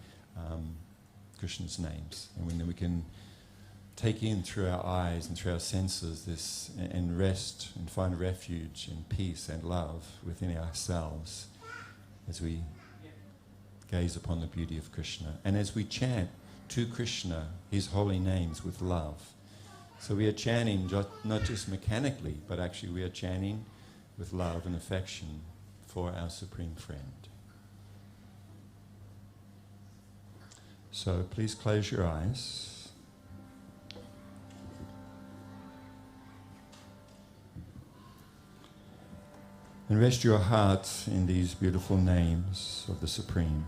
Krishna's names. And then we can take in through our eyes and through our senses this, and rest and find refuge and peace and love within ourselves as we gaze upon the beauty of Krishna. And as we chant to Krishna his holy names with love. So we are chanting not just mechanically, but actually we are chanting with love and affection for our Supreme Friend. So please close your eyes. And rest your heart in these beautiful names of the Supreme.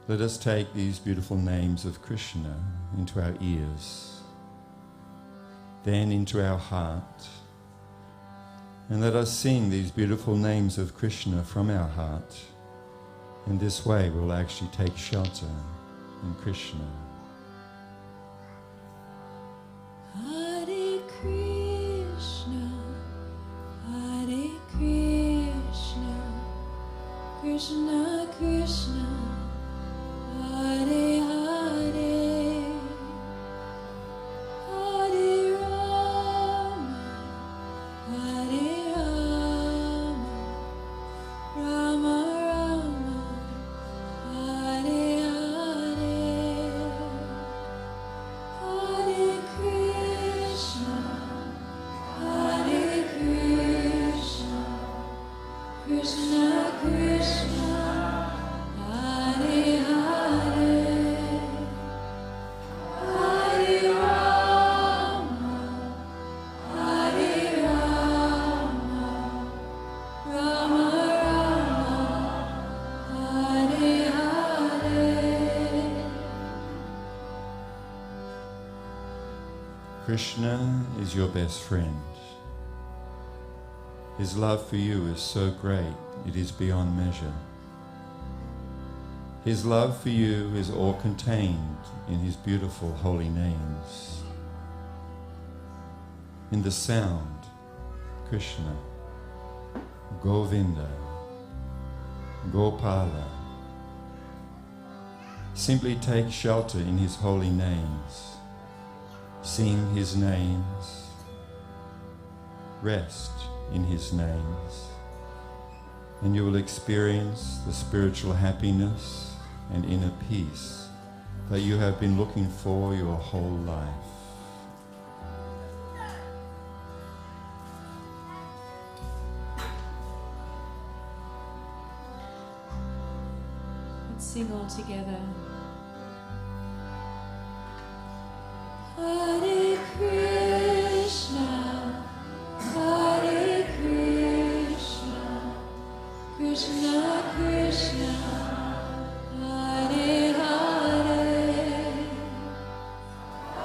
Let us take these beautiful names of Krishna into our ears, then into our heart, and let us sing these beautiful names of Krishna from our heart. In this way we'll actually take shelter in Krishna. Hare Krishna, Hare Krishna, Krishna Krishna, Hare Hare, Hare Rama, Hare Rama, Rama Rama, Hare Hare, Hare Krishna, Hare Krishna, Krishna Krishna, Hare Hare, Hare Rama, Hare Rama, Rama Rama, Hare Hare. Krishna is your best friend. His love for you is so great, it is beyond measure. His love for you is all contained in his beautiful holy names. In the sound, Krishna, Govinda, Gopala. Simply take shelter in his holy names. Sing his names. Rest in his names. And you will experience the spiritual happiness and inner peace that you have been looking for your whole life. Let's sing all together. Hare Krishna, Hare Krishna, Krishna Krishna, Hare Hare,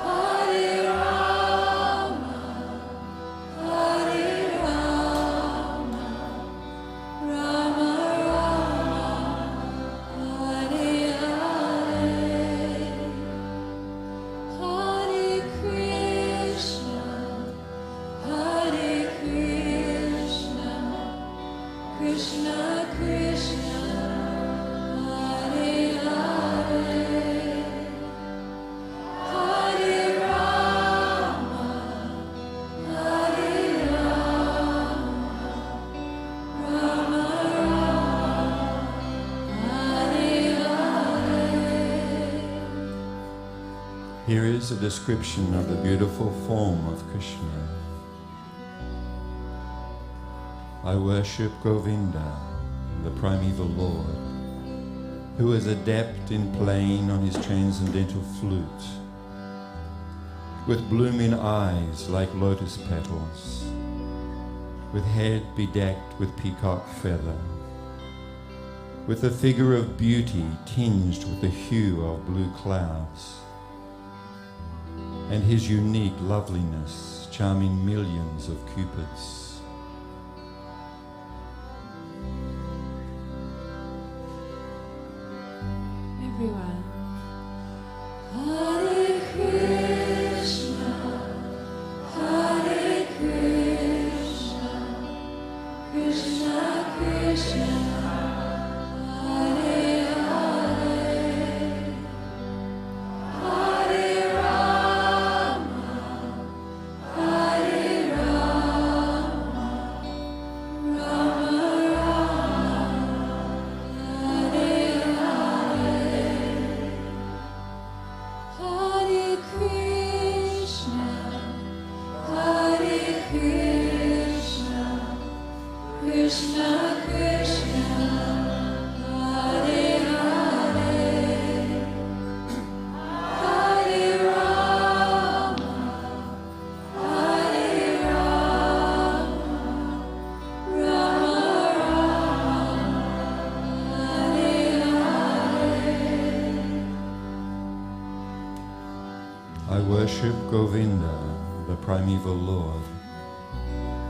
Hare Rama, Hare Rama, Rama Rama, Hare Hare, Hare Krishna, Hare Krishna, Krishna Krishna, Hare Hare, Hare Rama, Hare Rama, Rama Rama, Hare Hare. Here is a description of the beautiful form of Krishna. I worship Govinda, the primeval Lord, who is adept in playing on his transcendental flute, with blooming eyes like lotus petals, with head bedecked with peacock feather, with a figure of beauty tinged with the hue of blue clouds, and his unique loveliness charming millions of cupids. Everyone. Hare Krishna, Hare Krishna, Krishna Krishna, Hare Hare, Hare Rama, Hare Rama, Rama Rama, Hare Hare, Hare Krishna, Hare Krishna, Krishna Krishna, Hare Hare, Hare Rama, Hare Rama, Rama Rama, Hare Hare. I worship Govinda, the primeval Lord,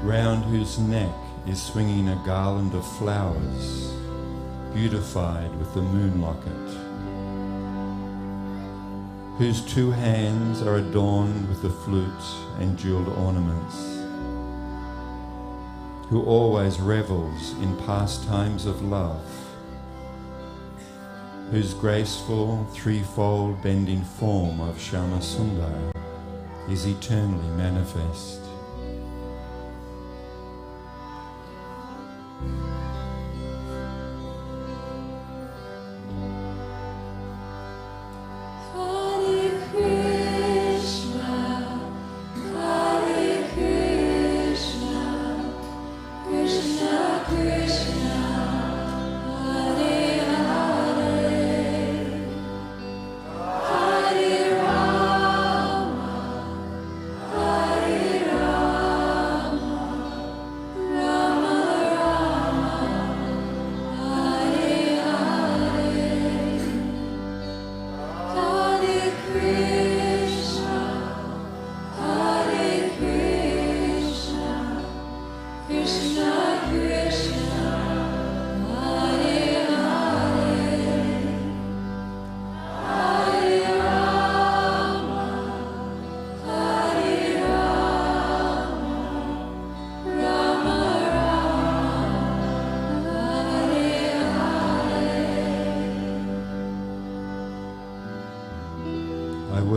round whose neck is swinging a garland of flowers, beautified with the moon locket, whose two hands are adorned with the flute and jeweled ornaments, who always revels in pastimes of love, whose graceful threefold bending form of Shama Sundar is eternally manifest. Hare Krishna, Hare Krishna, Krishna Krishna, Hare Hare, Hare Rama, Hare Rama,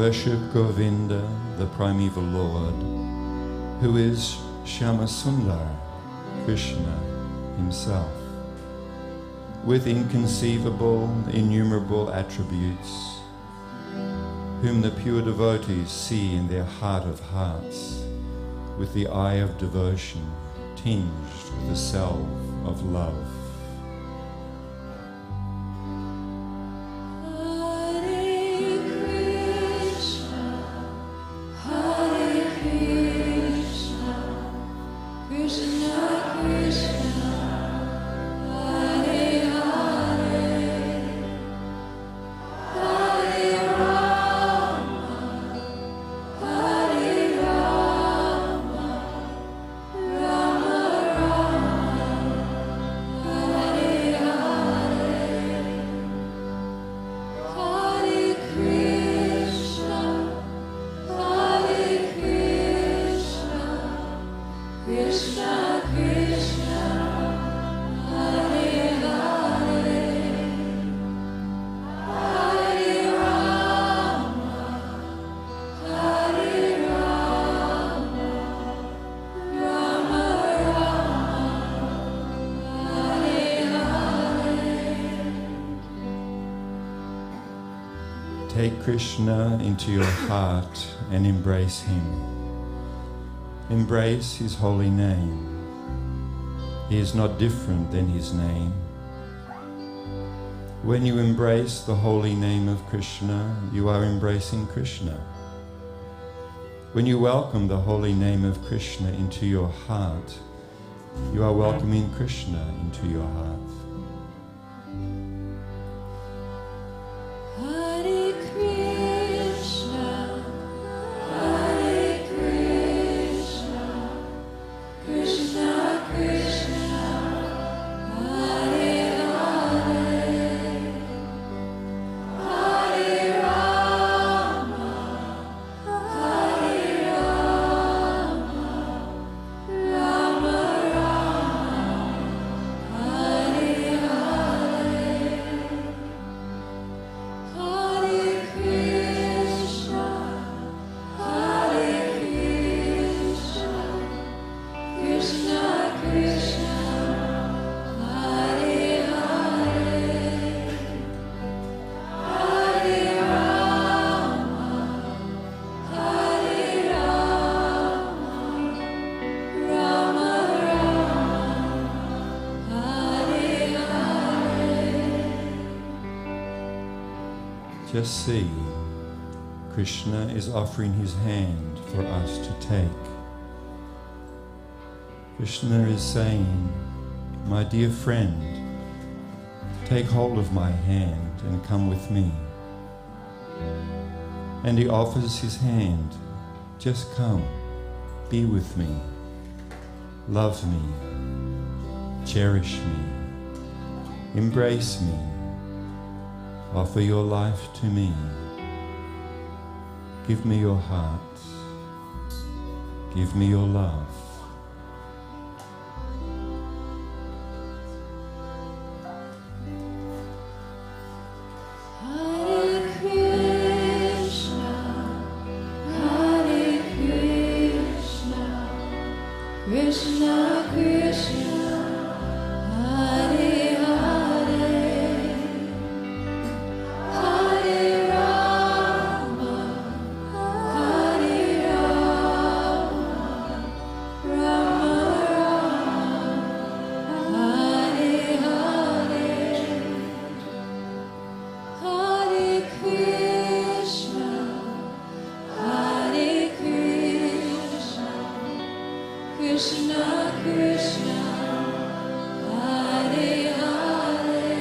worship Govinda, the primeval Lord, who is Shyamasundar, Krishna himself, with inconceivable, innumerable attributes, whom the pure devotees see in their heart of hearts, with the eye of devotion tinged with the salve of love. Take Krishna into your heart and embrace him. Embrace his holy name. He is not different than his name. When you embrace the holy name of Krishna, you are embracing Krishna. When you welcome the holy name of Krishna into your heart, you are welcoming Krishna into your heart. Just see, Krishna is offering his hand for us to take. Krishna is saying, my dear friend, take hold of my hand and come with me. And he offers his hand, just come, be with me, love me, cherish me, embrace me. Offer your life to me. Give me your heart. Give me your love. Krishna, Krishna, Hare Hare, Hare Rama, Hare Rama, Rama Rama, Hare Hare, Hare Krishna, Hare Krishna, Krishna, Krishna, Hare Hare,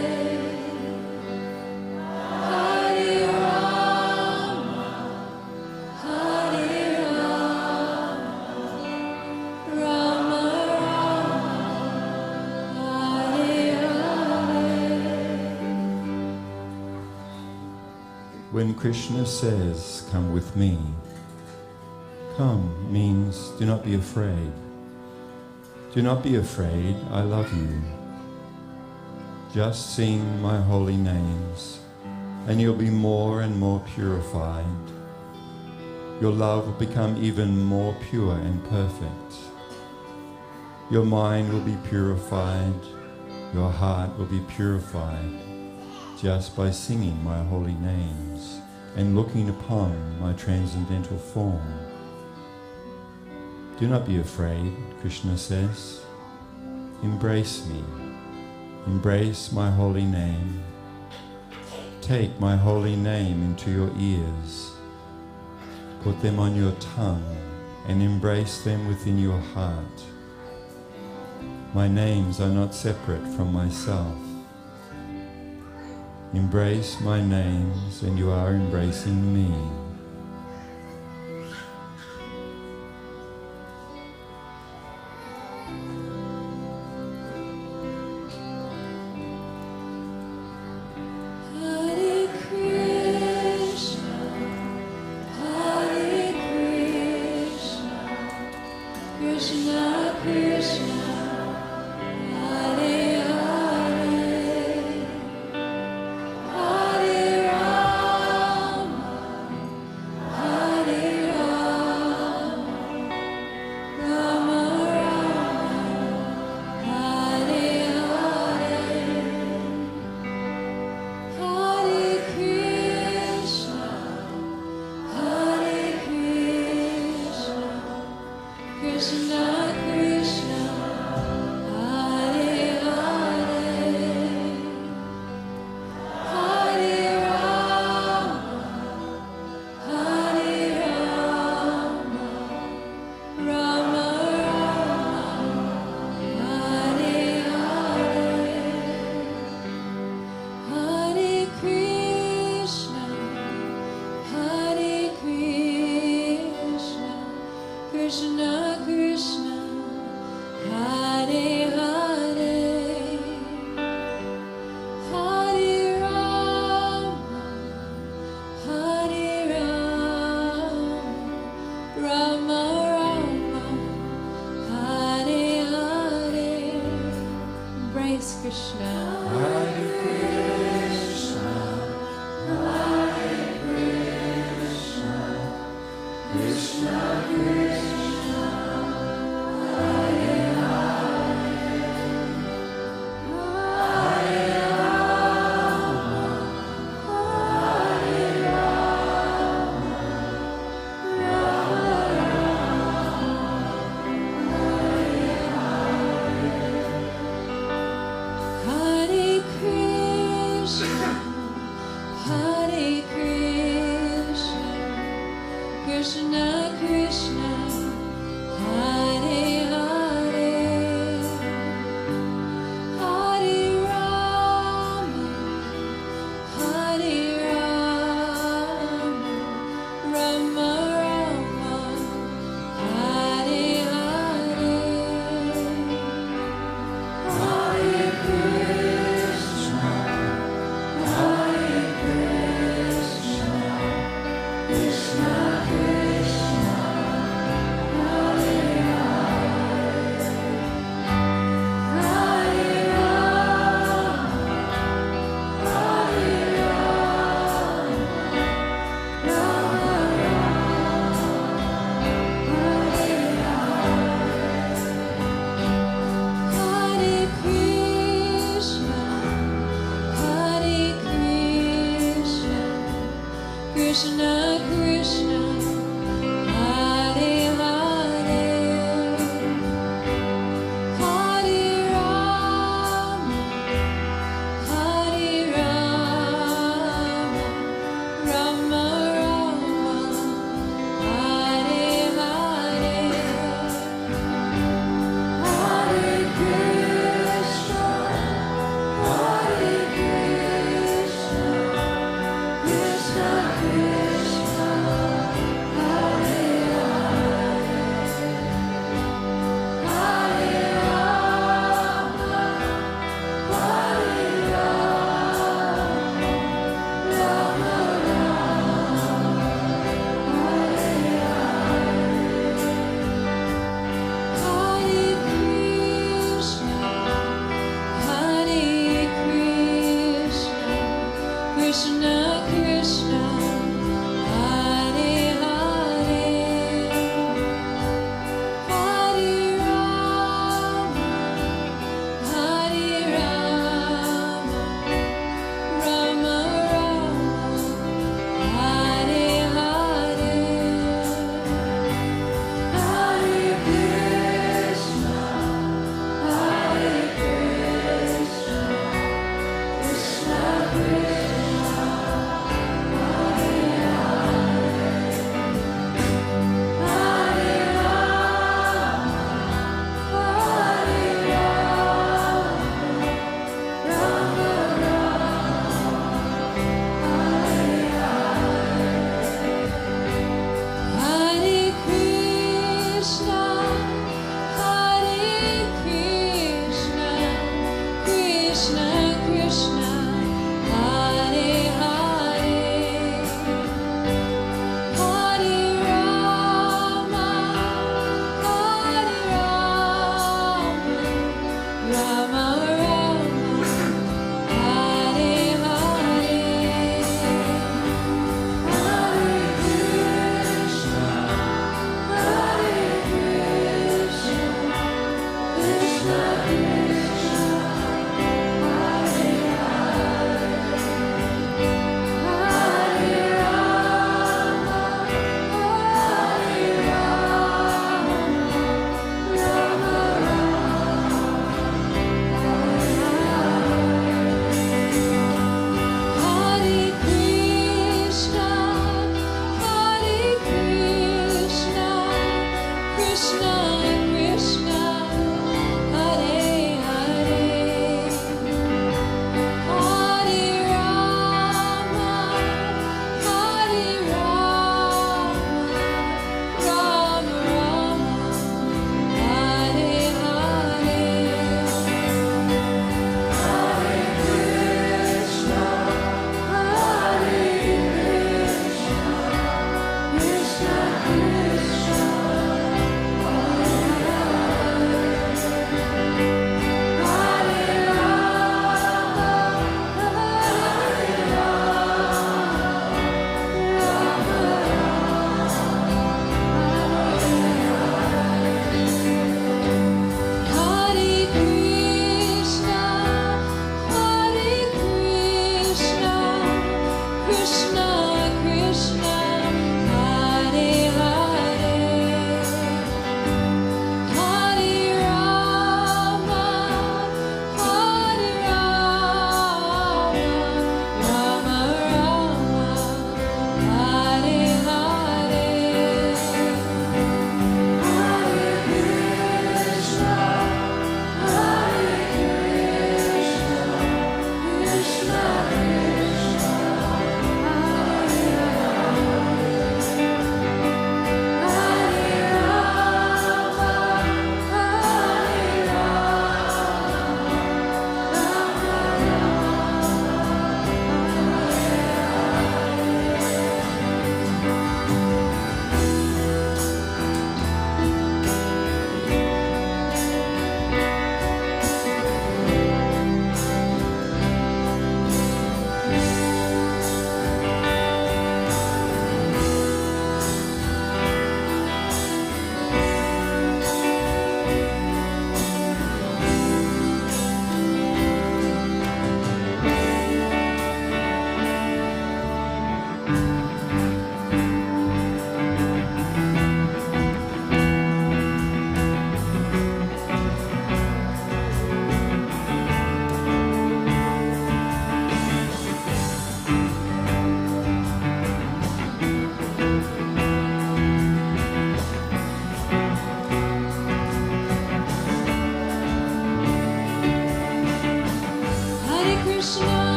Hare Rama, Hare Rama, Rama Rama, Hare Hare. When Krishna says, come with me, come means do not be afraid. Do not be afraid, I love you. Just sing my holy names, and you'll be more and more purified, your love will become even more pure and perfect. Your mind will be purified, your heart will be purified just by singing my holy names and looking upon my transcendental form. Do not be afraid, Krishna says. Embrace me. Embrace my holy name. Take my holy name into your ears. Put them on your tongue and embrace them within your heart. My names are not separate from myself. Embrace my names and you are embracing me. Krishna, Krishna.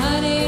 Hare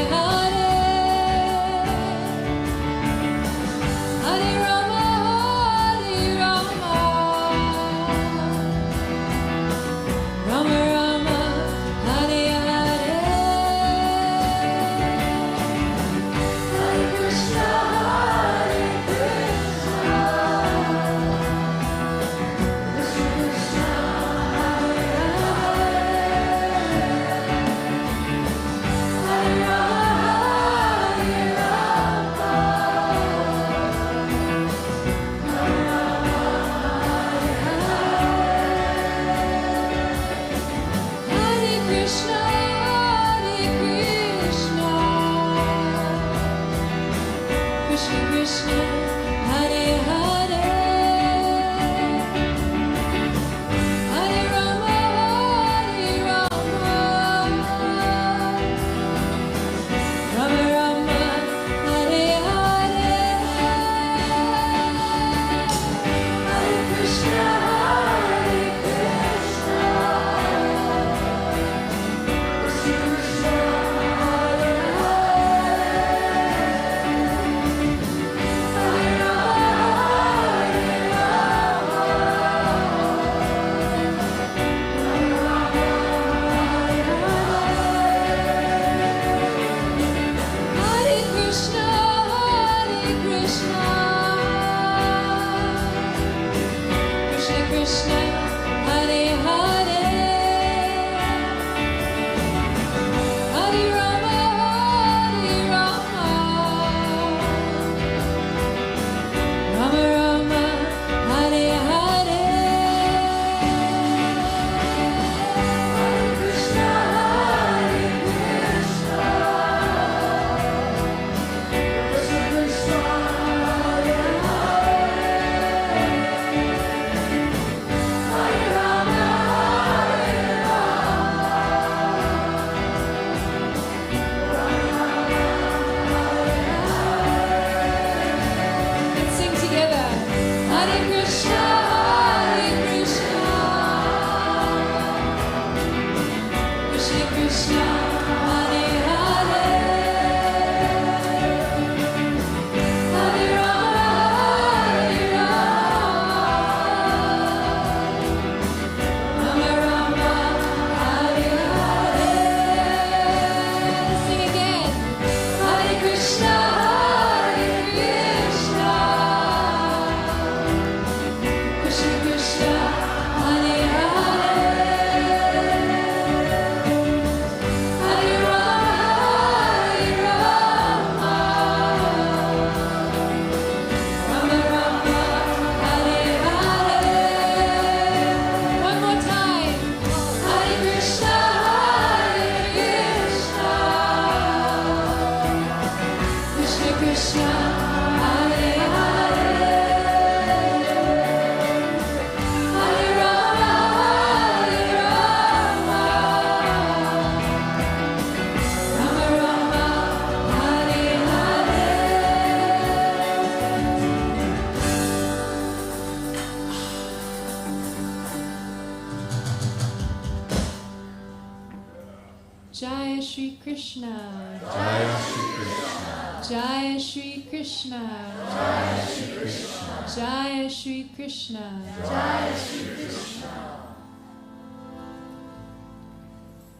Jai Sri Krishna. Jai Sri Krishna. Jai Sri Krishna. Jai Sri Krishna. Jai Sri Krishna. Jai Sri Krishna.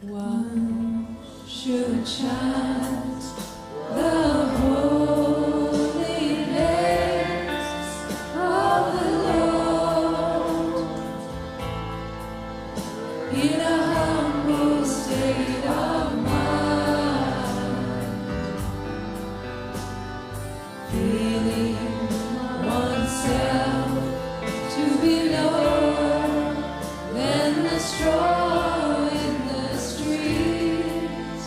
One should chant The holy names of the Lord in a humble state of mind, feeling oneself to be lower than the straw in the street.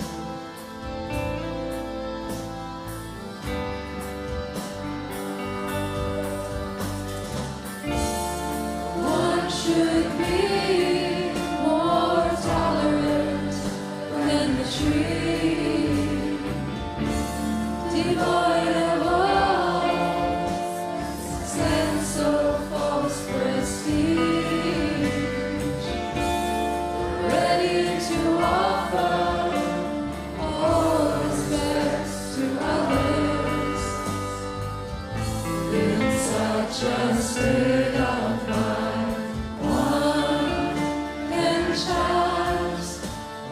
One should be more tolerant than the tree, devoid of all sense of false prestige, ready to offer all his best to others in such a state of mind. One can chant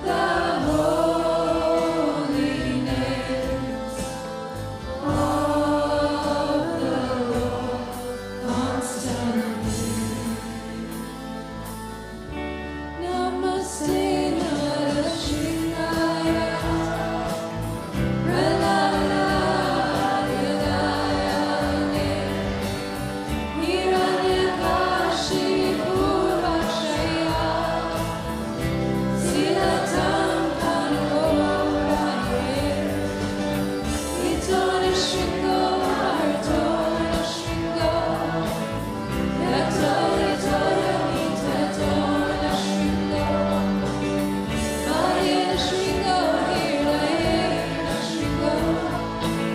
the holy names of the Lord constantly. Namaste Narashinaya, Praladayadayane, Hiranyakashipurvakshaya, Silatam Kanurvane, Itonishringo Martonishringo, Yatoritorimitatorinashringo, Marinashringo Hirayashringo,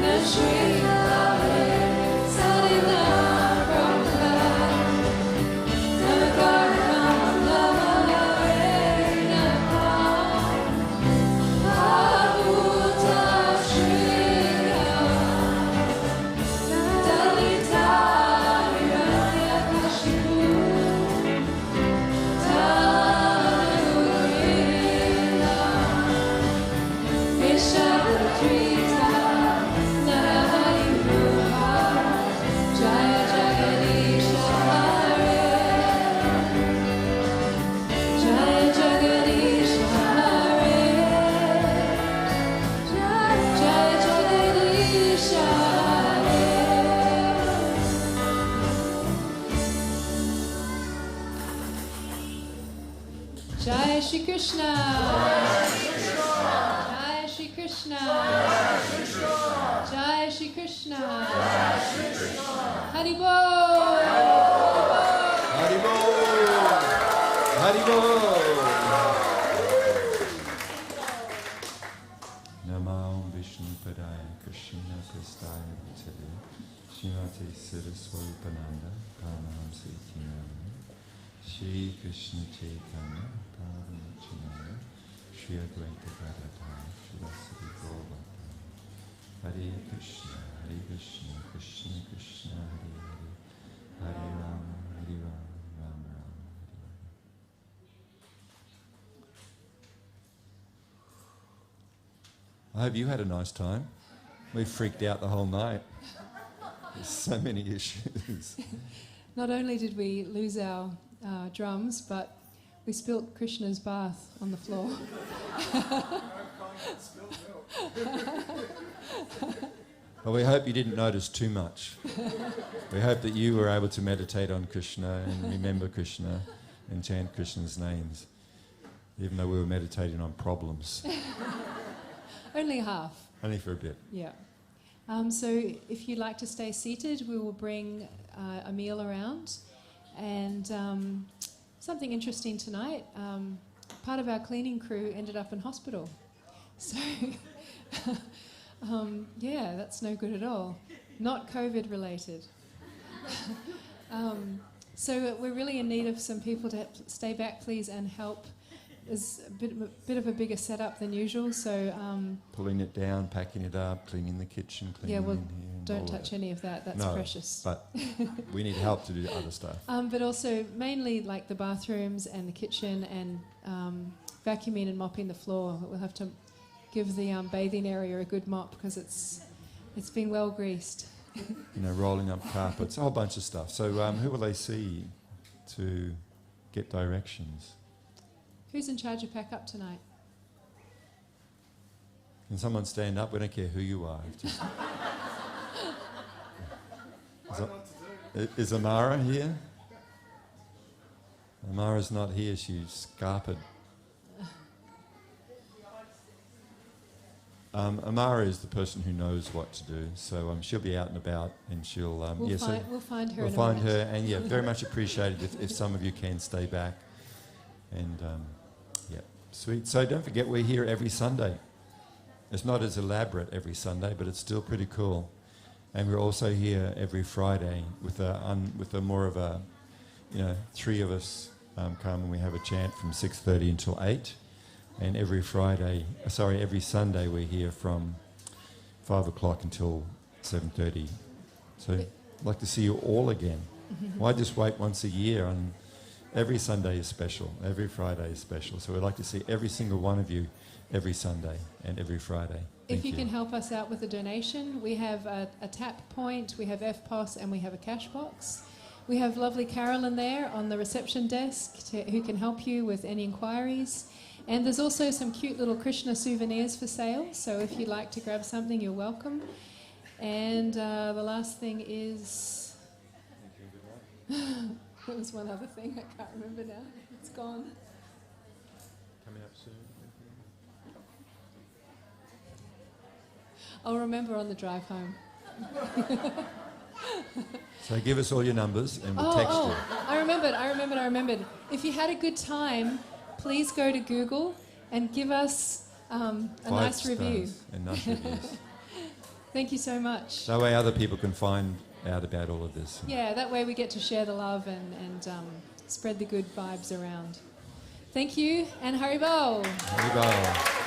Nashringalare Sadina Prabhupada, Namakarnam Namarena Bhavuta Shringa, Dalita Hiranyakashipu, Tanurila, Vishatrita, Narahari Ruha, Jaya Jagadisha Hare, Jaya Jagadisha Hare, Jaya Jagadisha Hare. Jai Shri Krishna. Jai Shri Krishna. Jai Shri Krishna. Hari Bol. Haribo! Haribo! Namo Vishnu Padaya Krishna Prastaya Bhutale Srimati Saraswati Pananda Parama Sri Krishna Chaitanya Prabhupada Sri Advaita Gadadhara Sri Govardhana Hare Krishna Krishna Krishna Hare Hare Hare Rama Rama Hare Hare. I hope you had a nice time. We freaked out the whole night. There's so many issues. Not only did we lose our drums, but we spilt Krishna's bath on the floor. Well, we hope you didn't notice too much. We hope that you were able to meditate on Krishna and remember Krishna and chant Krishna's names, even though we were meditating on problems. Only half. Only for a bit. Yeah. So if you'd like to stay seated, we will bring a meal around. And something interesting tonight, part of our cleaning crew ended up in hospital. So, yeah, that's no good at all. Not COVID related. So we're really in need of some people to stay back, please, and help. It's a bit of a bigger setup than usual, so... pulling it down, packing it up, cleaning the kitchen, cleaning in here. Don't touch any of that, that's precious. But we need help to do other stuff. But also mainly like the bathrooms and the kitchen and vacuuming and mopping the floor. We'll have to give the bathing area a good mop because it's been well greased. Rolling up carpets, a whole bunch of stuff. So who will they see to get directions? Who's in charge of pack up tonight? Can someone stand up? We don't care who you are. Is Amara here? Amara's not here. She's scarpered. Amara is the person who knows what to do, so she'll be out and about, and she'll. We'll find her. We'll find her, and yeah, very much appreciated if some of you can stay back, and yeah, sweet. So don't forget, we're here every Sunday. It's not as elaborate every Sunday, but it's still pretty cool, and we're also here every Friday with a more of a, three of us come and we have a chant from 6:30 until 8. And every Sunday we're here from 5 o'clock until 7:30. So I'd like to see you all again. Why just wait once a year? And every Sunday is special. Every Friday is special. So we'd like to see every single one of you every Sunday and every Friday. If you can help us out with a donation, we have a tap point, we have FPOS, and we have a cash box. We have lovely Carolyn there on the reception desk who can help you with any inquiries. And there's also some cute little Krishna souvenirs for sale, so if you'd like to grab something, you're welcome. And the last thing is... there was one other thing, I can't remember now. It's gone. Coming up soon. I'll remember on the drive home. So give us all your numbers and we'll text you. I remembered. If you had a good time, please go to Google and give us a nice review. And nice reviews. Thank you so much. That way other people can find out about all of this. Yeah, that way we get to share the love and spread the good vibes around. Thank you, and Haribol. Haribol.